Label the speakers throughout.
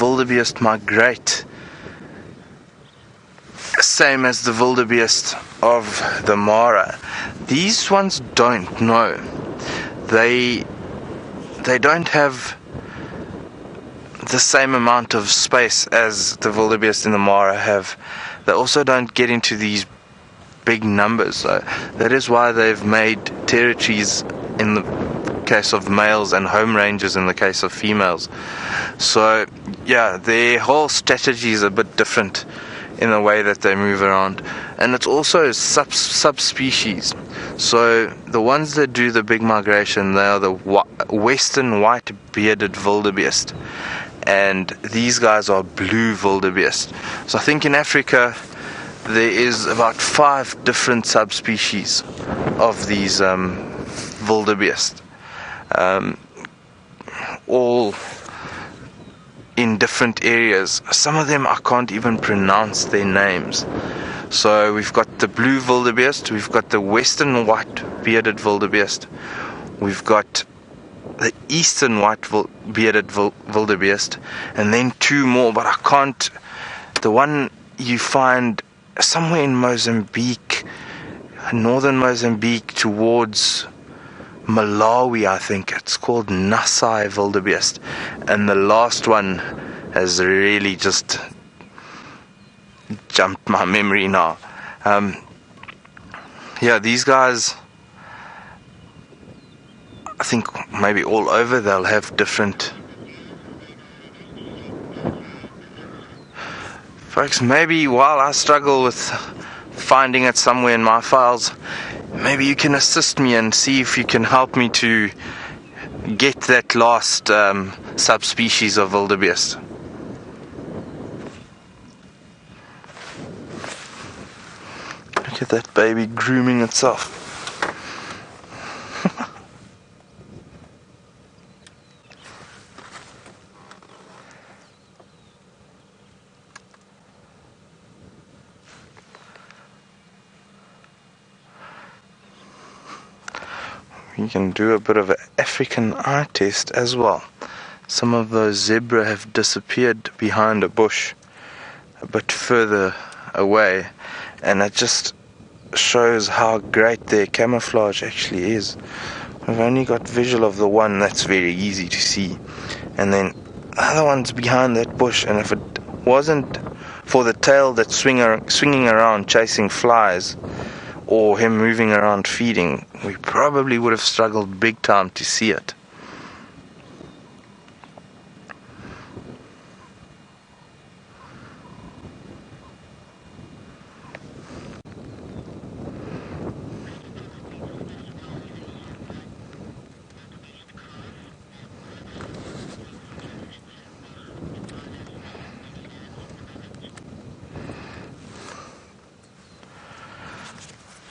Speaker 1: wildebeest migrate same as the wildebeest of the Mara. These ones don't, no. They don't have the same amount of space as the wildebeest in the Mara have. They also don't get into these big numbers. So that is why they've made territories in the case of males and home ranges in the case of females. So yeah, their whole strategy is a bit different in the way that they move around, and it's also subspecies. So the ones that do the big migration, they are the western white bearded wildebeest, and these guys are blue wildebeest. So I think in Africa there is about 5 different subspecies of these wildebeest, all in different areas. Some of them I can't even pronounce their names. So we've got the blue wildebeest, we've got the western white bearded wildebeest, we've got the eastern white bearded wildebeest, and then 2 more, but I can't. The one you find somewhere in Mozambique, northern Mozambique towards Malawi, I think it's called Nasai wildebeest, and the last one has really just jumped my memory now. Yeah, these guys, I think maybe all over they'll have different. Folks, maybe while I struggle with finding it somewhere in my files, maybe you can assist me and see if you can help me to get that last subspecies of wildebeest. Look at that baby grooming itself. You can do a bit of an African eye test as well. Some of those zebra have disappeared behind a bush a bit further away, and it just shows how great their camouflage actually is. We've only got visual of the one, that's very easy to see, and then the other one's behind that bush, and if it wasn't for the tail that's swinging around chasing flies, or him moving around feeding, we probably would have struggled big time to see it.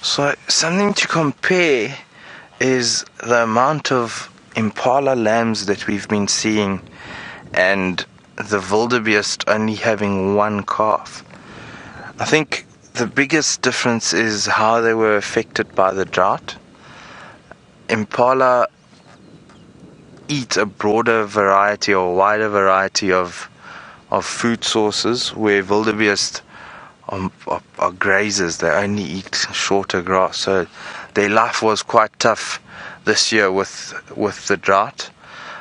Speaker 1: So something to compare is the amount of impala lambs that we've been seeing and the wildebeest only having 1 calf. I think the biggest difference is how they were affected by the drought. Impala eat a broader variety or wider variety of food sources, where wildebeest are grazers. They only eat shorter grass, so their life was quite tough this year with the drought.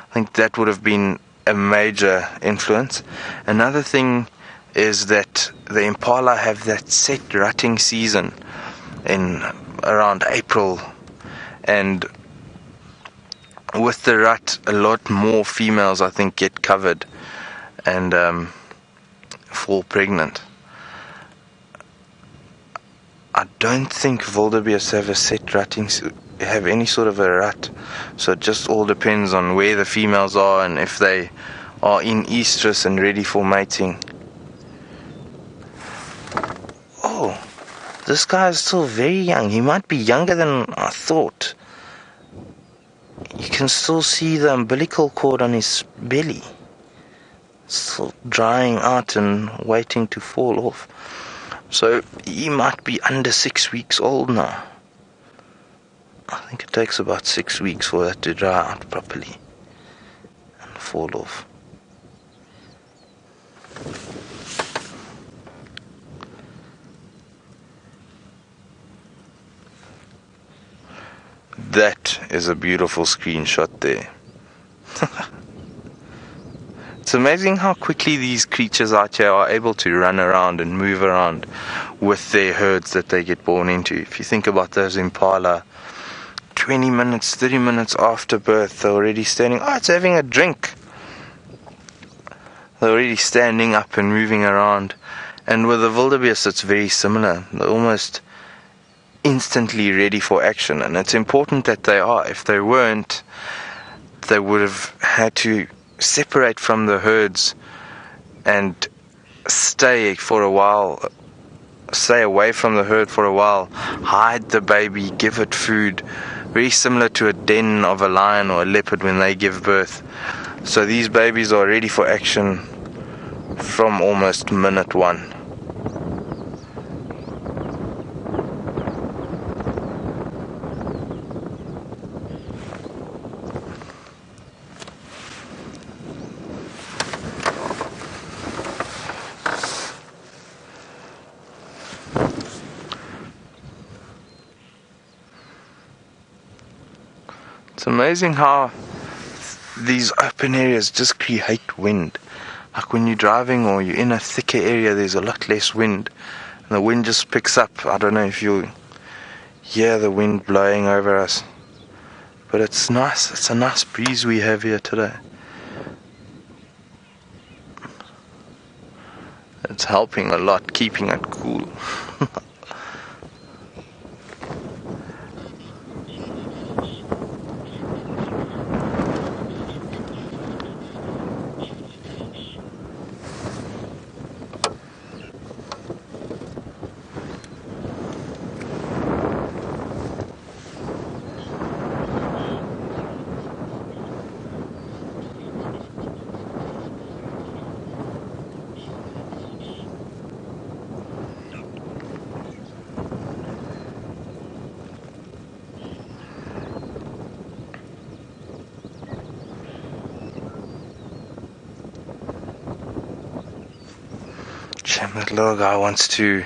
Speaker 1: I think that would have been a major influence. Another thing is that the impala have that set rutting season in around April, and with the rut a lot more females I think get covered and fall pregnant. I don't think wildebeest have a set rutting, have any sort of a rut, so it just all depends on where the females are and if they are in estrus and ready for mating. Oh, this guy is still very young. He might be younger than I thought. You can still see the umbilical cord on his belly, still drying out and waiting to fall off. So he might be under 6 weeks old now. I think it takes about 6 weeks for that to dry out properly and fall off. is a beautiful screenshot there. It's amazing how quickly these creatures out here are able to run around and move around with their herds that they get born into. If you think about those impala, 20 minutes, 30 minutes after birth, they're already standing. Oh, it's having a drink. They're already standing up and moving around. And with the wildebeest, it's very similar. They're almost instantly ready for action. And it's important that they are. If they weren't, they would have had to separate from the herds and stay for a while, stay away from the herd for a while, hide the baby, give it food, very similar to a den of a lion or a leopard when they give birth. So these babies are ready for action from almost minute one. It's amazing how these open areas just create wind. Like when you're driving or you're in a thicker area, there's a lot less wind. And the wind just picks up. I don't know if you'll hear the wind blowing over us. But it's nice. It's a nice breeze we have here today. It's helping a lot, keeping it cool. That little guy wants to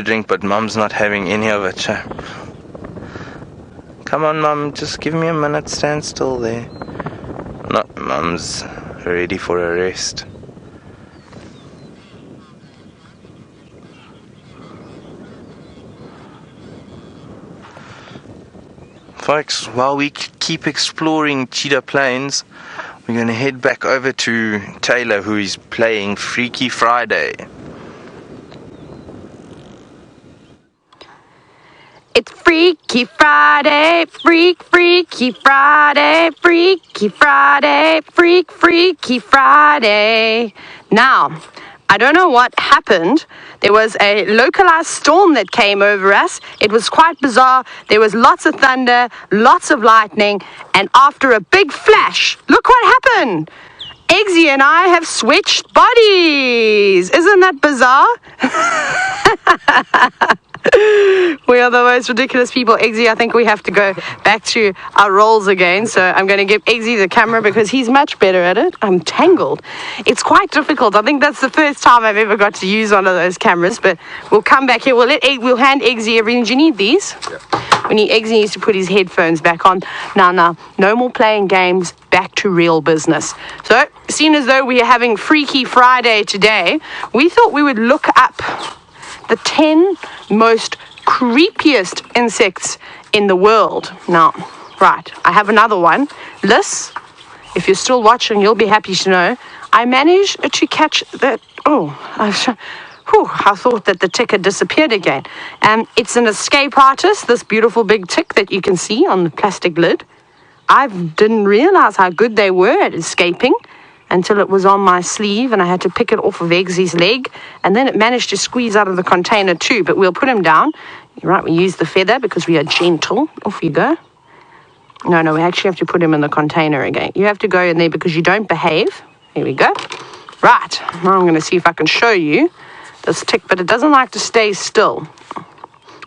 Speaker 1: drink, but Mum's not having any of it. Come on, Mum, just give me a minute, stand still there. No, Mum's ready for a rest. Folks, while we keep exploring Cheetah Plains, we're going to head back over to Taylor, who is playing Freaky Friday.
Speaker 2: It's Freaky Friday, Freaky Friday, Freaky Friday, Freaky Friday. Now, I don't know what happened. There was a localized storm that came over us. It was quite bizarre. There was lots of thunder, lots of lightning, and after a big flash, look what happened. Eggsy and I have switched bodies. Isn't that bizarre? We are the most ridiculous people. Eggsy, I think we have to go back to our roles again. So I'm going to give Eggsy the camera because he's much better at it. I'm tangled. It's quite difficult. I think that's the first time I've ever got to use one of those cameras. But we'll come back here. We'll hand Eggsy everything. Do you need these? Yeah. Eggsy needs to put his headphones back on. Now, no more playing games. Back to real business. So, seeing as though we are having Freaky Friday today, we thought we would look up the 10 most creepiest insects in the world. Now, right, I have another one. Liz, if you're still watching, you'll be happy to know I managed to catch that. I thought that the tick had disappeared again. It's an escape artist, this beautiful big tick that you can see on the plastic lid. I didn't realize how good they were at escaping until it was on my sleeve and I had to pick it off of Eggsy's leg, and then it managed to squeeze out of the container too. But we'll put him down. Right, we use the feather because we are gentle. Off you go. No, we actually have to put him in the container again. You have to go in there because you don't behave. Here we go. Right, now I'm going to see if I can show you this tick, but it doesn't like to stay still.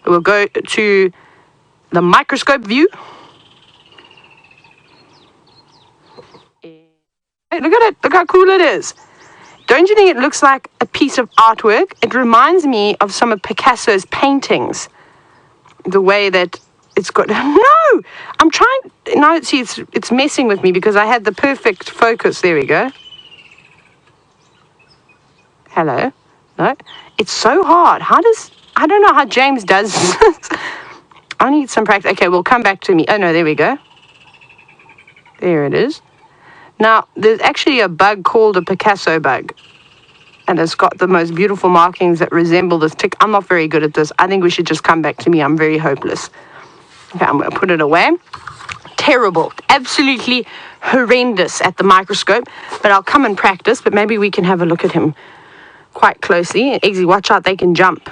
Speaker 2: We'll go to the microscope view. Hey, look at it. Look how cool it is. Don't you think it looks like a piece of artwork? It reminds me of some of Picasso's paintings. The way that it's got... No! I'm trying... No, see, it's messing with me because I had the perfect focus. There we go. Hello? No? It's so hard. How does... I don't know how James does this. I need some practice. Okay, well, come back to me. Oh, no, there we go. There it is. Now, there's actually a bug called a Picasso bug. And it's got the most beautiful markings that resemble this tick. I'm not very good at this. I think we should just come back to me. I'm very hopeless. Okay, I'm going to put it away. Terrible. Absolutely horrendous at the microscope. But I'll come and practice. But maybe we can have a look at him quite closely. Eggsy, watch out. They can jump.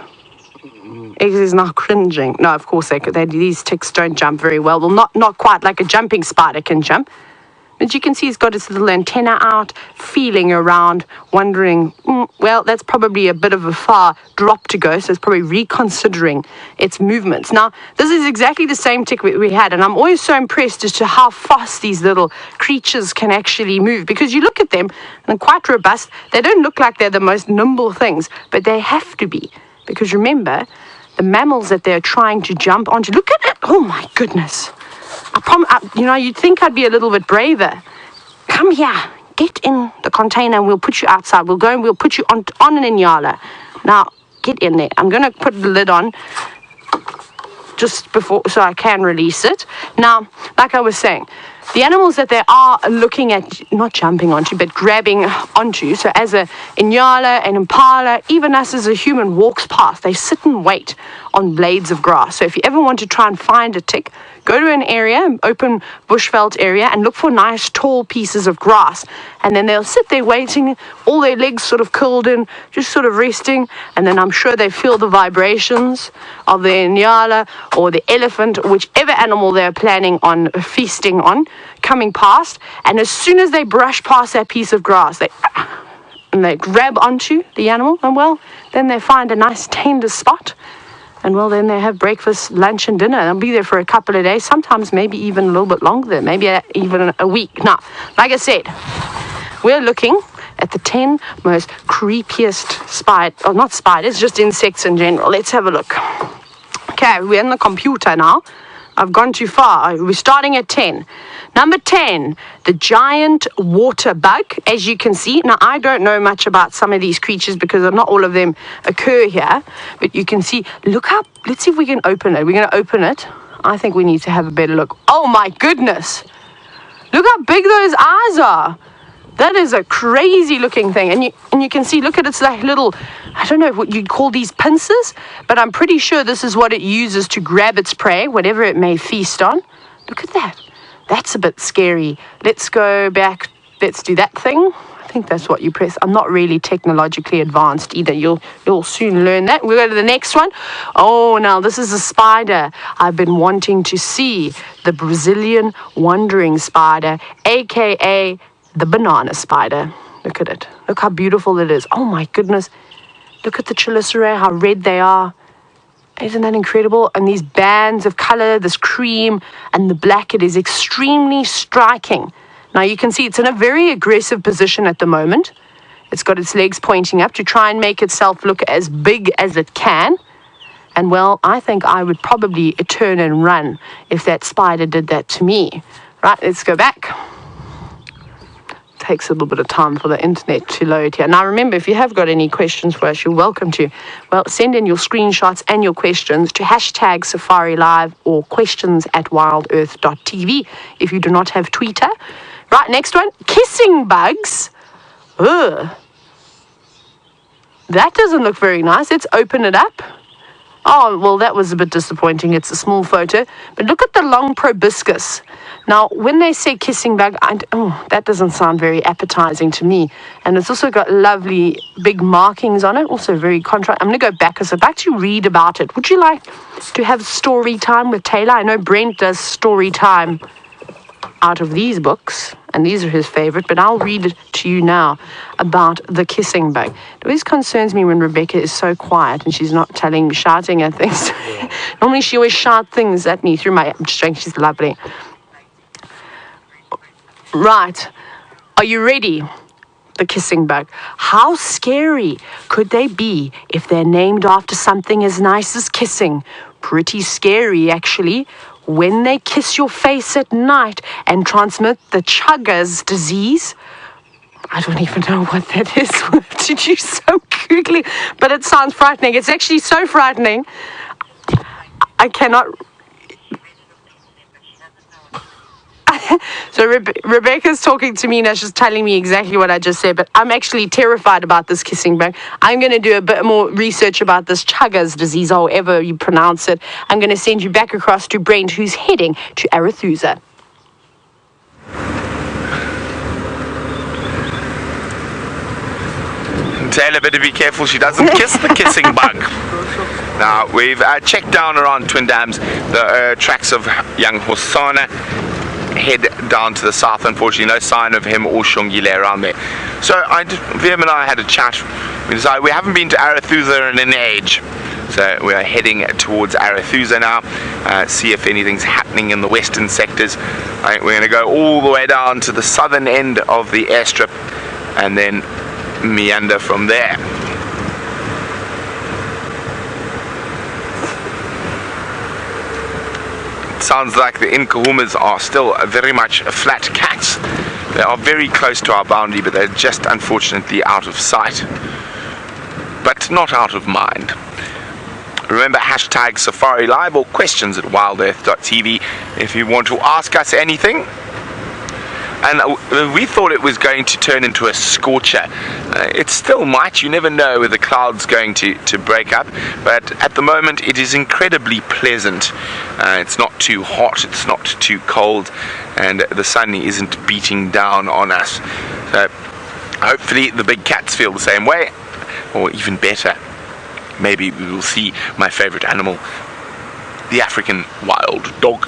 Speaker 2: Eggsy's not cringing. No, of course, these ticks don't jump very well. Well, not quite like a jumping spider can jump. As you can see, it's got its little antenna out, feeling around, wondering, well, that's probably a bit of a far drop to go, so it's probably reconsidering its movements. Now, this is exactly the same tick we had, and I'm always so impressed as to how fast these little creatures can actually move, because you look at them, and they're quite robust. They don't look like they're the most nimble things, but they have to be, because remember, the mammals that they're trying to jump onto, look at it, oh my goodness. You'd think I'd be a little bit braver. Come here, get in the container and we'll put you outside. We'll go and we'll put you on an Inyala. Now, get in there. I'm going to put the lid on just before, so I can release it. Now, like I was saying, the animals that they are looking at, not jumping onto, but grabbing onto, so as a Inyala, an Impala, even us as a human walks past, they sit and wait on blades of grass. So if you ever want to try and find a tick, go to an area, an open bushveld area, and look for nice tall pieces of grass. And then they'll sit there waiting, all their legs sort of curled in, just sort of resting. And then I'm sure they feel the vibrations of the Inyala or the elephant, or whichever animal they're planning on feasting on, coming past. And as soon as they brush past that piece of grass, they grab onto the animal, and well, then they find a nice tender spot. And well, then they have breakfast, lunch, and dinner. They'll be there for a couple of days, sometimes maybe even a little bit longer, maybe even a week. Now, like I said, we're looking at the 10 most creepiest not spiders, just insects in general. Let's have a look. Okay, we're in the computer now. I've gone too far. We're starting at 10. Number 10, the giant water bug, as you can see. Now, I don't know much about some of these creatures because not all of them occur here. But you can see, look up. Let's see if we can open it. We're going to open it. I think we need to have a better look. Oh, my goodness. Look how big those eyes are. That is a crazy looking thing. And you can see, look at its like little, I don't know what you'd call these pincers, but I'm pretty sure this is what it uses to grab its prey, whatever it may feast on. Look at that. That's a bit scary. Let's go back. Let's do that thing. I think that's what you press. I'm not really technologically advanced either. You'll soon learn that. We'll go to the next one. Oh, now this is a spider I've been wanting to see. The Brazilian wandering spider, a.k.a. the banana spider. Look at it. Look how beautiful it is. Oh, my goodness. Look at the chelicerae, how red they are. Isn't that incredible? And these bands of color, this cream and the black, it is extremely striking. Now you can see it's in a very aggressive position at the moment. It's got its legs pointing up to try and make itself look as big as it can. And well, I think I would probably turn and run if that spider did that to me. Right, let's go back. Takes a little bit of time for the internet to load here. Now remember, if you have got any questions for us, you're welcome to, well, send in your screenshots and your questions to hashtag Safari Live or questions@WildEarth.tv if you do not have Twitter. Right, next one, kissing bugs. Ugh. That doesn't look very nice. Let's open it up. Oh, well, that was a bit disappointing. It's a small photo. But look at the long proboscis. Now, when they say kissing bug, that doesn't sound very appetizing to me. And it's also got lovely big markings on it. Also very contrast. I'm going to go back because I'd like to read about it. Would you like to have story time with Taylor? I know Brent does story time out of these books, and these are his favorite, but I'll read it to you now about the kissing bug. It always concerns me when Rebecca is so quiet and she's not shouting at things. Normally she always shouts things at me through my, I'm just joking, she's lovely. Right, are you ready? the kissing bug. How scary could they be if they're named after something as nice as kissing? Pretty scary, actually. When they kiss your face at night and transmit the Chagas disease. I don't even know what that is. Did you so quickly? But it sounds frightening. It's actually so frightening. I cannot... So Rebecca's talking to me now, she's telling me exactly what I just said, but I'm actually terrified about this kissing bug. I'm going to do a bit more research about this Chagas disease, however you pronounce it. I'm going to send you back across to Brent, who's heading to Arathusa.
Speaker 1: Taylor better be careful she doesn't kiss the kissing bug. Now, we've checked down around Twin Dams, the tracks of young Hosana. Head down to the south. Unfortunately, no sign of him or Shongile around there. So Viam and I had a chat. We decided we haven't been to Arathusa in an age, so we are heading towards Arathusa now. See if anything's happening in the western sectors. I think we're going to go all the way down to the southern end of the airstrip and then meander from there. Sounds like the Nkahumas are still very much flat cats. They are very close to our boundary, but they're just unfortunately out of sight. But not out of mind. Remember, hashtag Safari Live or questions at WildEarthTV if you want to ask us anything. And we thought it was going to turn into a scorcher. It still might, you never know with the clouds going to break up, but at the moment it is incredibly pleasant. It's not too hot, it's not too cold, and the sun isn't beating down on us. So hopefully the big cats feel the same way, or even better. Maybe we will see my favorite animal, the African wild dog.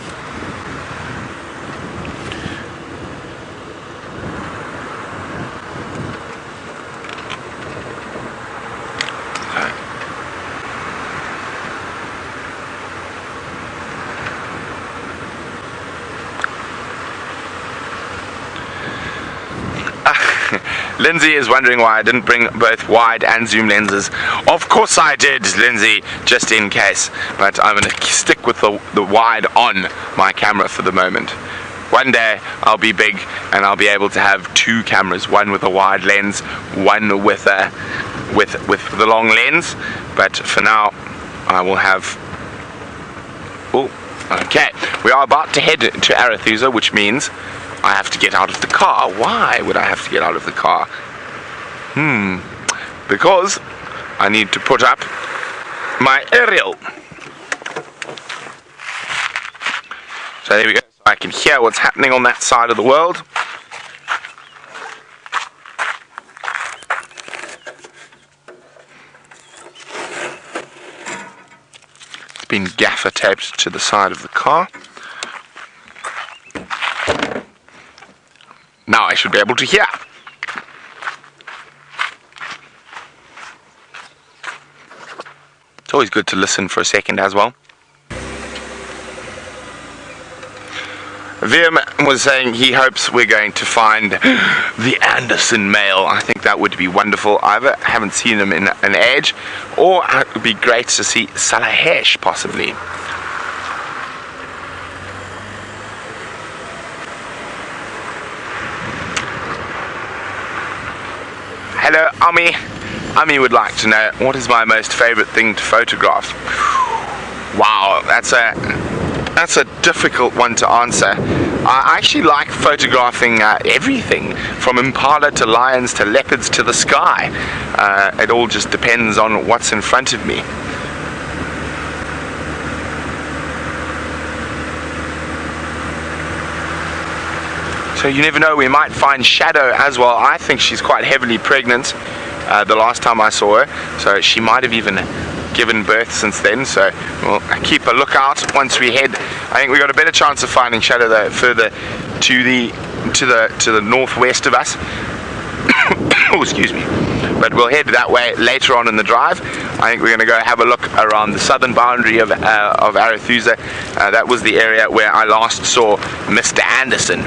Speaker 1: Lindsay is wondering why I didn't bring both wide and zoom lenses. Of course I did, Lindsay, just in case. But I'm going to stick with the wide on my camera for the moment. One day I'll be big and I'll be able to have two cameras, one with a wide lens, one with the long lens. But for now, I will have... Oh, okay. We are about to head to Arathusa, which means I have to get out of the car. Why would I have to get out of the car? Because I need to put up my aerial. So there we go. So I can hear what's happening on that side of the world. It's been gaffer taped to the side of the car. Now I should be able to hear. It's always good to listen for a second as well. Viam was saying he hopes we're going to find the Anderson male. I think that would be wonderful. I haven't seen him in an age. Or it would be great to see Salahesh possibly. Hello, Ami. Ami would like to know, what is my most favorite thing to photograph? Wow, that's a difficult one to answer. I actually like photographing everything, from impala to lions to leopards to the sky. It all just depends on what's in front of me. So you never know, we might find Shadow as well. I think she's quite heavily pregnant the last time I saw her, so she might have even given birth since then, so we'll keep a lookout once we head. I think we've got a better chance of finding Shadow though further to the northwest of us. Oh, excuse me. But we'll head that way later on in the drive. I think we're going to go have a look around the southern boundary of Arathusa. That was the area where I last saw Mr. Anderson.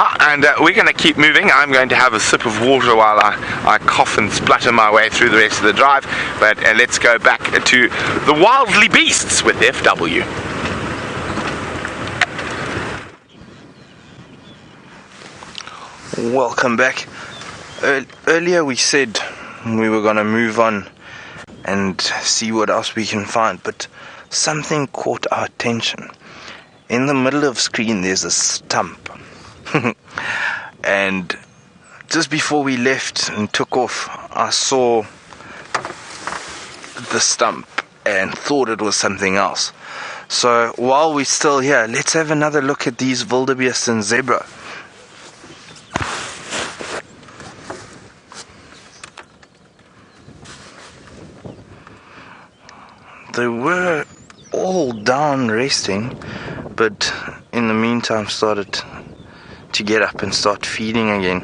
Speaker 1: And we're going to keep moving. I'm going to have a sip of water while I cough and splutter my way through the rest of the drive. But let's go back to the Wildly Beasts with FW. Welcome back. Earlier we said we were going to move on and see what else we can find, but something caught our attention. In the middle of screen there's a stump. And just before we left and took off, I saw the stump and thought it was something else. So while we're still here, let's have another look at these wildebeest and zebra. They were all down resting, but in the meantime started to get up and start feeding again.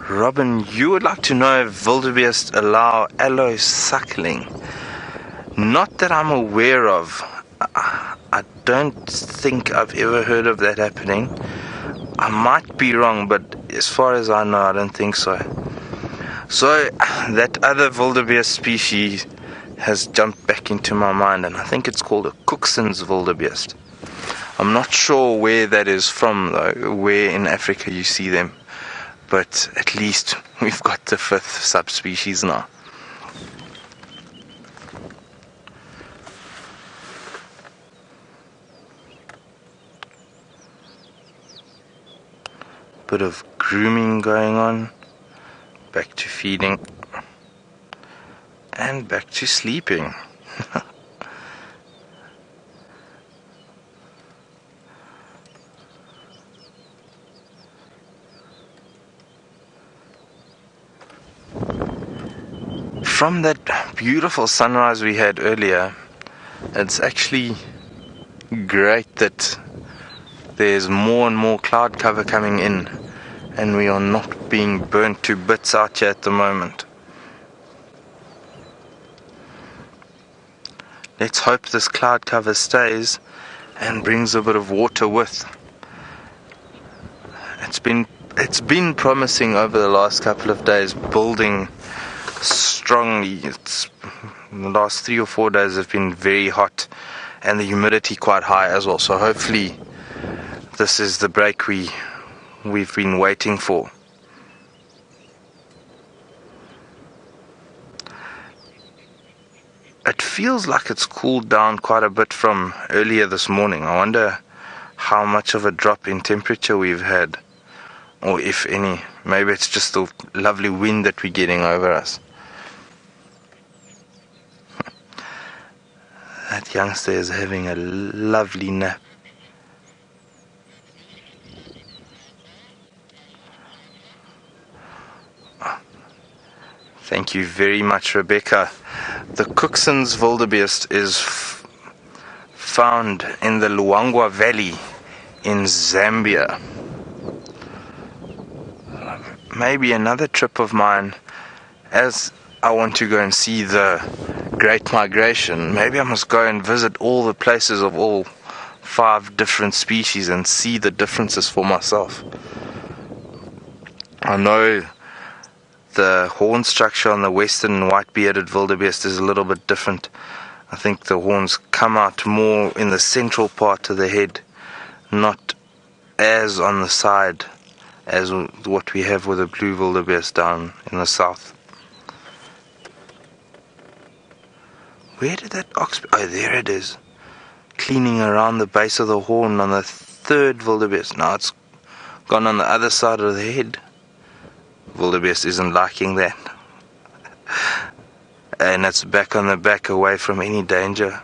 Speaker 1: Robin, you would like to know if wildebeest allow alloy suckling? Not that I'm aware of. I don't think I've ever heard of that happening. I might be wrong, but as far as I know, I don't think so. So that other wildebeest species has jumped back into my mind, and I think it's called a Cooksen's wildebeest. I'm not sure where that is from though, where in Africa you see them, but at least we've got the 5th subspecies now. Bit of grooming going on, back to feeding, and back to sleeping. From that beautiful sunrise we had earlier, it's actually great that there's more and more cloud cover coming in, and we are not being burnt to bits out here at the moment. Let's hope this cloud cover stays and brings a bit of water with. It's been promising over the last couple of days, building strongly. The last 3 or 4 days have been very hot and the humidity quite high as well, so hopefully this is the break we've been waiting for. It feels like it's cooled down quite a bit from earlier this morning. I wonder how much of a drop in temperature we've had, or if any. Maybe it's just the lovely wind that we're getting over us. That youngster is having a lovely nap. Thank you very much, Rebecca. The Cooksen's wildebeest is found in the Luangwa Valley in Zambia. Maybe another trip of mine, as I want to go and see the Great Migration, maybe I must go and visit all the places of all 5 different species and see the differences for myself. I know the horn structure on the western white-bearded wildebeest is a little bit different. I think the horns come out more in the central part of the head, not as on the side as what we have with the blue wildebeest down in the south. Where did that ox be? Oh, there it is, cleaning around the base of the horn on the 3rd wildebeest. Now it's gone on the other side of the head. Wildebeest isn't liking that, and it's back on the back, away from any danger.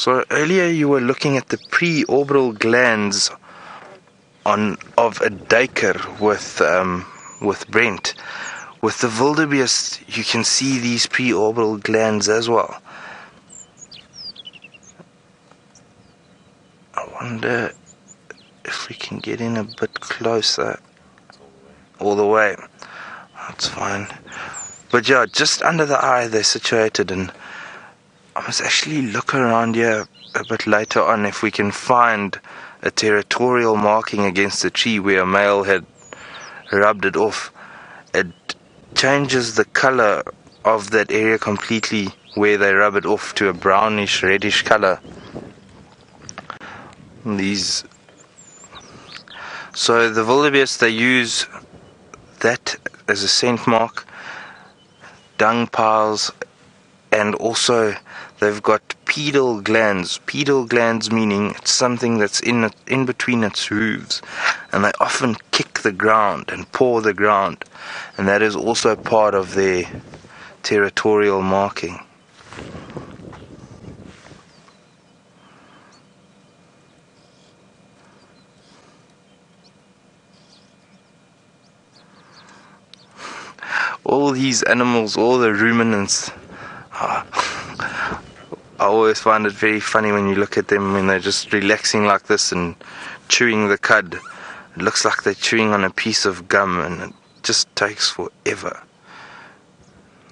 Speaker 1: So earlier you were looking at the preorbital glands of a duiker with Brent. With the wildebeest, you can see these preorbital glands as well. I wonder if we can get in a bit closer. All the way. That's fine. But yeah, just under the eye they're situated, and I must actually look around here a bit later on if we can find a territorial marking against the tree where a male had rubbed it off. It changes the color of that area completely where they rub it off to a brownish reddish color. So the wildebeest, they use that as a scent mark, dung piles, and also they've got pedal glands. Pedal glands meaning it's something that's in between its hooves, and they often kick the ground and paw the ground, and that is also part of their territorial marking. All these animals, all the ruminants, I always find it very funny when you look at them when they're just relaxing like this and chewing the cud. It looks like they're chewing on a piece of gum, and it just takes forever.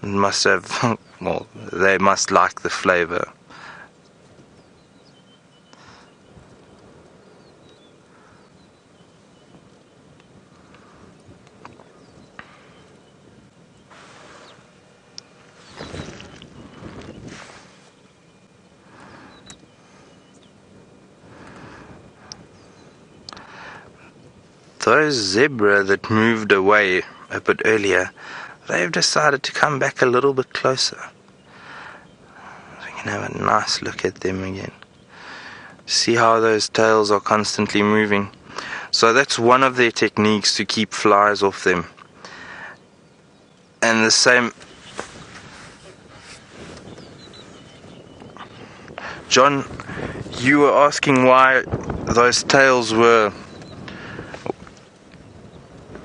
Speaker 1: It must have, well, they must like the flavor. Those zebra that moved away a bit earlier, they've decided to come back a little bit closer. So we can have a nice look at them again. See how those tails are constantly moving. So that's one of their techniques to keep flies off them. And the same... John, you were asking why those tails were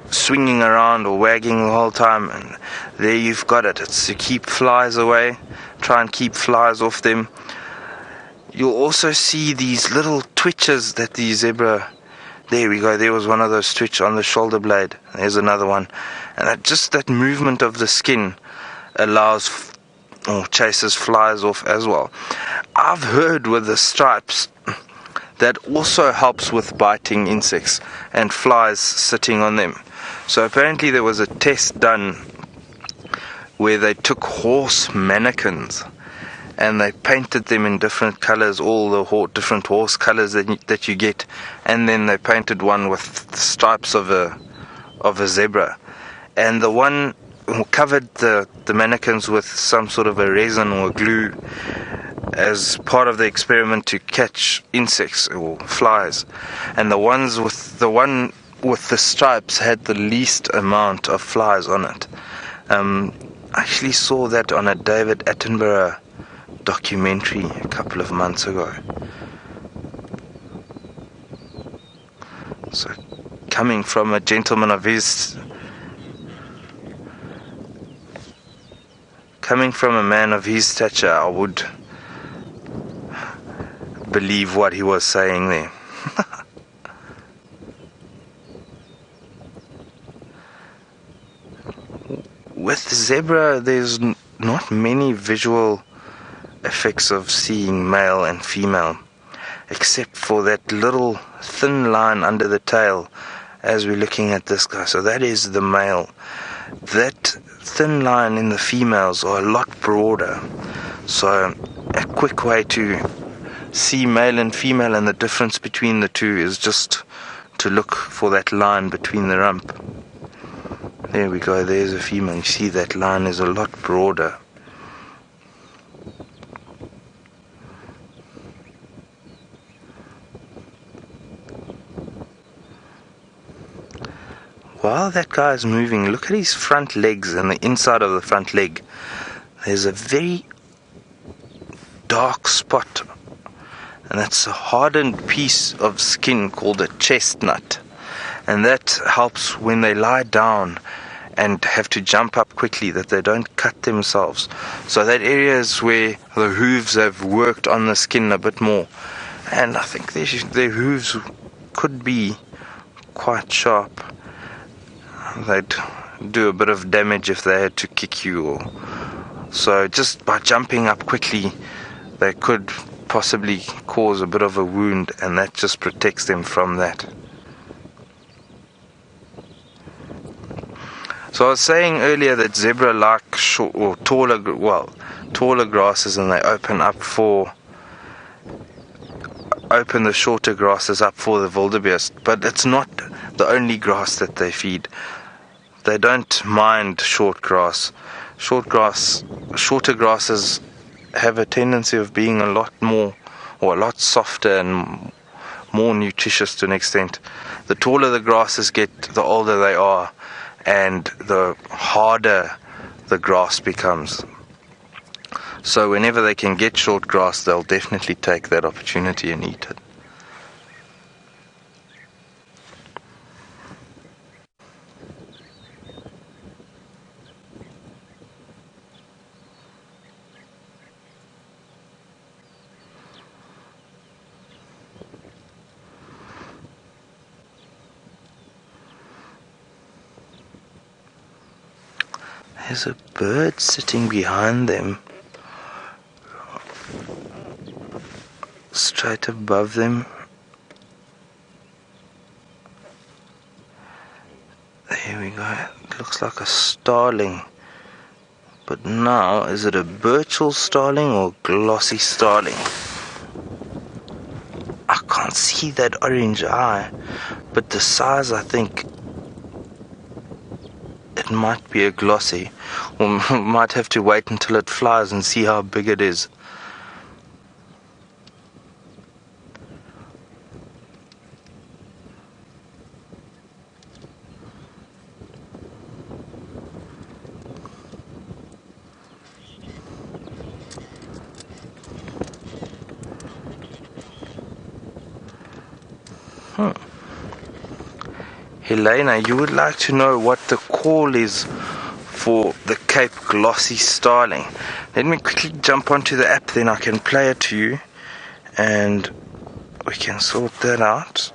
Speaker 1: swinging around or wagging the whole time, and there you've got it. It's to keep flies away, try and keep flies off them. You'll also see these little twitches that the zebra, there we go, there was one of those twitch on the shoulder blade, there's another one, and that movement of the skin allows or chases flies off as well. I've heard with the stripes that also helps with biting insects and flies sitting on them. So apparently there was a test done where they took horse mannequins and they painted them in different colors, all the different horse colors that you get, and then they painted one with the stripes of a zebra, and the one covered the mannequins with some sort of a resin or glue as part of the experiment to catch insects or flies, and the one with the stripes had the least amount of flies on it. I actually saw that on a David Attenborough documentary a couple of months ago. So coming from a gentleman of his, coming from a man of his stature, I would believe what he was saying there. With zebra, there's not many visual effects of seeing male and female, except for that little thin line under the tail as we're looking at this guy. So that is the male. That thin line in the females are a lot broader. So a quick way to see male and female and the difference between the two is just to look for that line between the rump. There we go, there's a female. You see that line is a lot broader. While that guy is moving, look at his front legs and the inside of the front leg. There's a very dark spot and that's a hardened piece of skin called a chestnut, and that helps when they lie down and have to jump up quickly, that they don't cut themselves. So that area is where the hooves have worked on the skin a bit more, and I think their hooves could be quite sharp. They'd do a bit of damage if they had to kick you, so just by jumping up quickly they could possibly cause a bit of a wound, and that just protects them from that. So I was saying earlier that zebra like short or taller grasses, and they open the shorter grasses up for the wildebeest, but it's not the only grass that they feed. They don't mind short grass. Shorter grasses have a tendency of being a lot softer and more nutritious to an extent. The taller the grasses get, the older they are, and the harder the grass becomes. So whenever they can get short grass, they'll definitely take that opportunity and eat it. There's a bird sitting behind them, straight above them. There we go. It looks like a starling. But now, is it a Burchell starling or glossy starling? I can't see that orange eye, but the size, I think it might be a glossy. We might have to wait until it flies and see how big it is. Helena, you would like to know what the call is for the Cape Glossy Starling. Let me quickly jump onto the app, then I can play it to you and we can sort that out.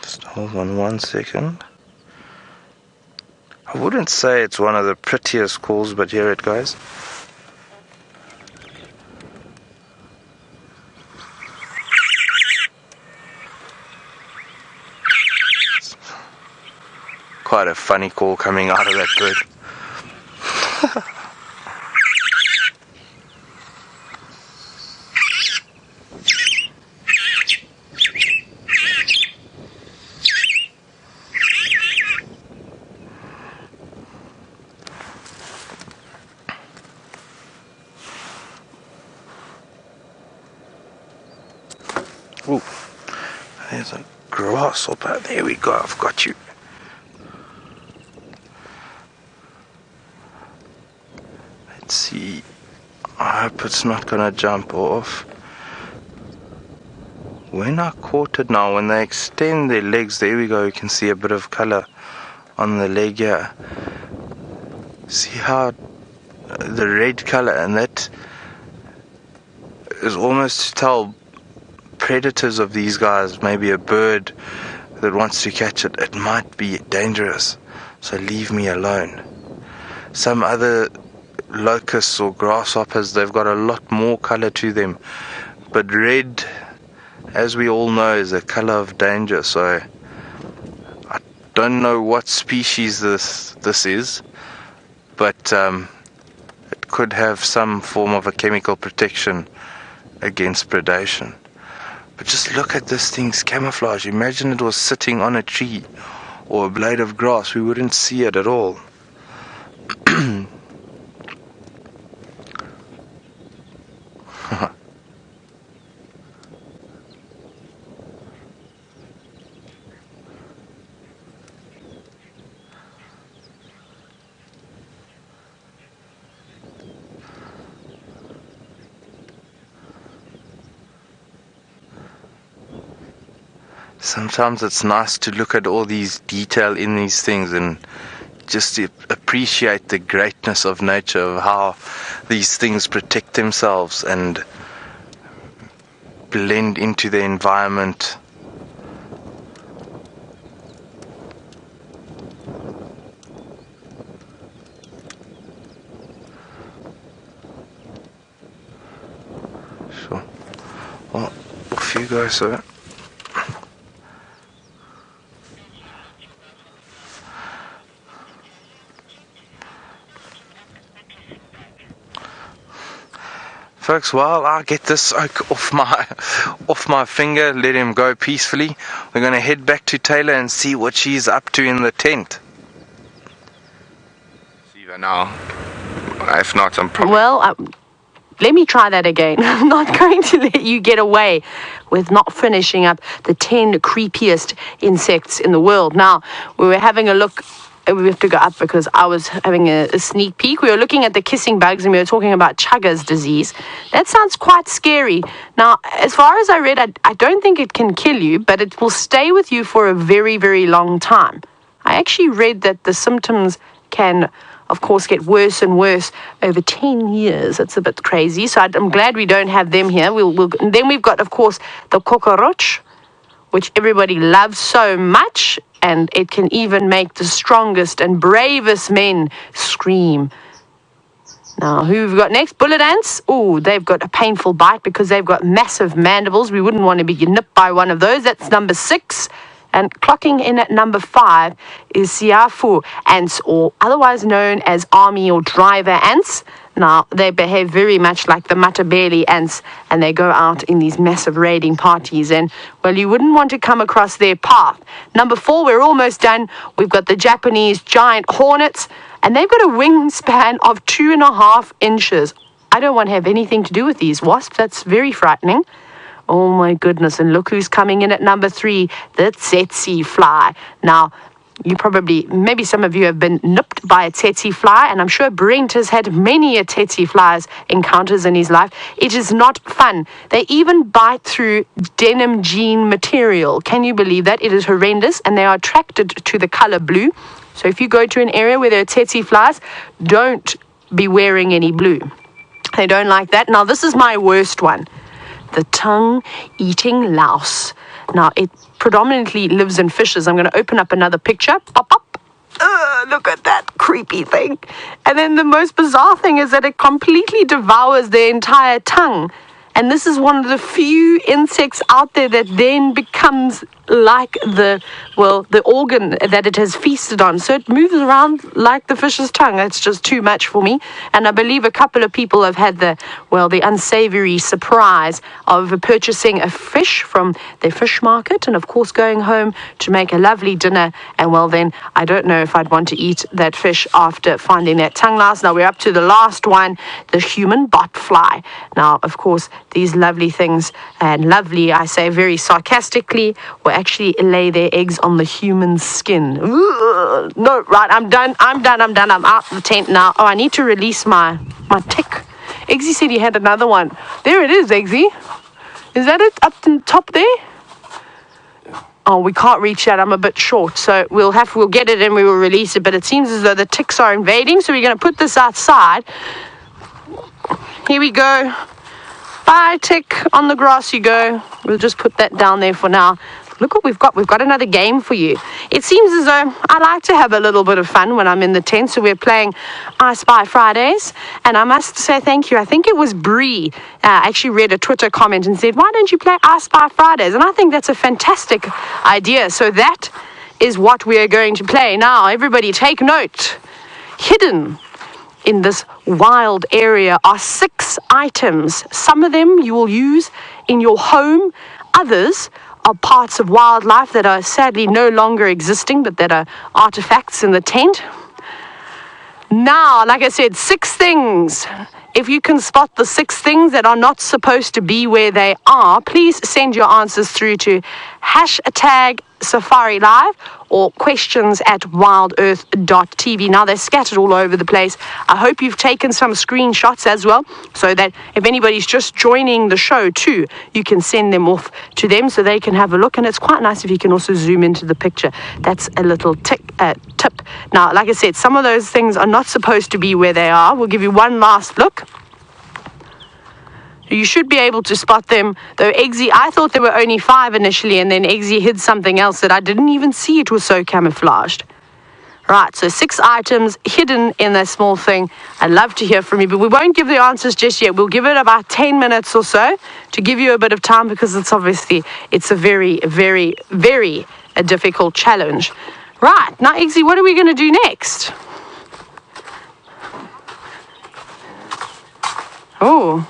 Speaker 1: Just hold on 1 second. I wouldn't say it's one of the prettiest calls, but here it goes. Quite a funny call coming out of that bird. Ooh, there's a grasshopper. There we go, I've got you. Let's see. I hope it's not gonna jump off. When I caught it now, when they extend their legs, there we go, you can see a bit of color on the leg here. See how the red color, and that is almost to tell predators of these guys, maybe a bird that wants to catch it, it might be dangerous, so leave me alone. Some other locusts or grasshoppers, they've got a lot more color to them, but red, as we all know, is a color of danger. So I don't know what species this is, but it could have some form of a chemical protection against predation. But just look at this thing's camouflage. Imagine it was sitting on a tree or a blade of grass. We wouldn't see it at all. sometimes it's nice to look at all these detail in these things and just to appreciate the greatness of nature, of how these things protect themselves and blend into the environment. Sure. Well, off you go, sir. Folks, while I get this oak off my finger, let him go peacefully, we're going to head back to Taylor and see what she's up to in the tent.
Speaker 3: See her now. If not, I'm probably...
Speaker 2: Well, let me try that again. I'm not going to let you get away with not finishing up the 10 creepiest insects in the world. Now, we were having a look. We have to go up because I was having a sneak peek. We were looking at the kissing bugs and we were talking about Chagas disease. That sounds quite scary. Now, as far as I read, I don't think it can kill you, but it will stay with you for a very, very long time. I actually read that the symptoms can, of course, get worse and worse over 10 years. It's a bit crazy. So I'm glad we don't have them here. And then we've got, of course, the cockroach, which everybody loves so much. And it can even make the strongest and bravest men scream. Now, who have we got next? Bullet ants. Oh, they've got a painful bite because they've got massive mandibles. We wouldn't want to be nipped by one of those. That's number 6. And clocking in at number 5 is siafu ants, or otherwise known as army or driver ants. Now, they behave very much like the matabele ants, and they go out in these massive raiding parties. And, well, you wouldn't want to come across their path. Number 4, we're almost done. We've got the Japanese giant hornets, and they've got a wingspan of 2.5 inches. I don't want to have anything to do with these wasps. That's very frightening. Oh, my goodness. And look who's coming in at number 3, the tsetse fly. Now, you probably, maybe some of you have been nipped by a tsetse fly, and I'm sure Brent has had many a tsetse flies encounters in his life. It is not fun. They even bite through denim jean material. Can you believe that? It is horrendous, and they are attracted to the color blue. So if you go to an area where there are tsetse flies, don't be wearing any blue. They don't like that. Now, this is my worst one. The tongue-eating louse. Now, it predominantly lives in fishes. I'm going to open up another picture. Pop up. Look at that creepy thing. And then the most bizarre thing is that it completely devours the entire tongue. And this is one of the few insects out there that then becomes like the organ that it has feasted on. So it moves around like the fish's tongue. It's just too much for me. And I believe a couple of people have had the unsavory surprise of purchasing a fish from their fish market and, of course, going home to make a lovely dinner. And, well, then I don't know if I'd want to eat that fish after finding that tongue louse. Now, we're up to the last one, the human botfly. Now, of course, these lovely things, and lovely, I say very sarcastically, will actually lay their eggs on the human skin. Ugh, no, right, I'm done. I'm out the tent now. Oh, I need to release my tick. Eggsy said he had another one. There it is, Eggsy. Is that it up the top there? Oh, we can't reach that. I'm a bit short, so we'll get it and we will release it. But it seems as though the ticks are invading, so we're going to put this outside. Here we go. Bye, tick. On the grass you go. We'll just put that down there for now. Look what we've got. We've got another game for you. It seems as though I like to have a little bit of fun when I'm in the tent. So we're playing I Spy Fridays. And I must say thank you. I think it was Bree actually read a Twitter comment and said, why don't you play I Spy Fridays? And I think that's a fantastic idea. So that is what we are going to play. Now, everybody take note. Hidden in this wild area are 6 items. Some of them you will use in your home. Others are parts of wildlife that are sadly no longer existing, but that are artifacts in the tent. Now, like I said, 6 things if you can spot the 6 things that are not supposed to be where they are, please send your answers through to #SafariLive or questions@WildEarth.TV. Now, they're scattered all over the place. I hope you've taken some screenshots as well, so that if anybody's just joining the show too, you can send them off to them so they can have a look. And it's quite nice if you can also zoom into the picture. That's a little tip. Now, like I said, some of those things are not supposed to be where they are. We'll give you one last look. You should be able to spot them, though Eggsy, I thought there were only 5 initially, and then Eggsy hid something else that I didn't even see. It was so camouflaged. Right, so 6 items hidden in that small thing. I'd love to hear from you, but we won't give the answers just yet. We'll give it about 10 minutes or so to give you a bit of time, because it's obviously, it's a very, very, very difficult challenge. Right, now Eggsy, what are we going to do next? Oh.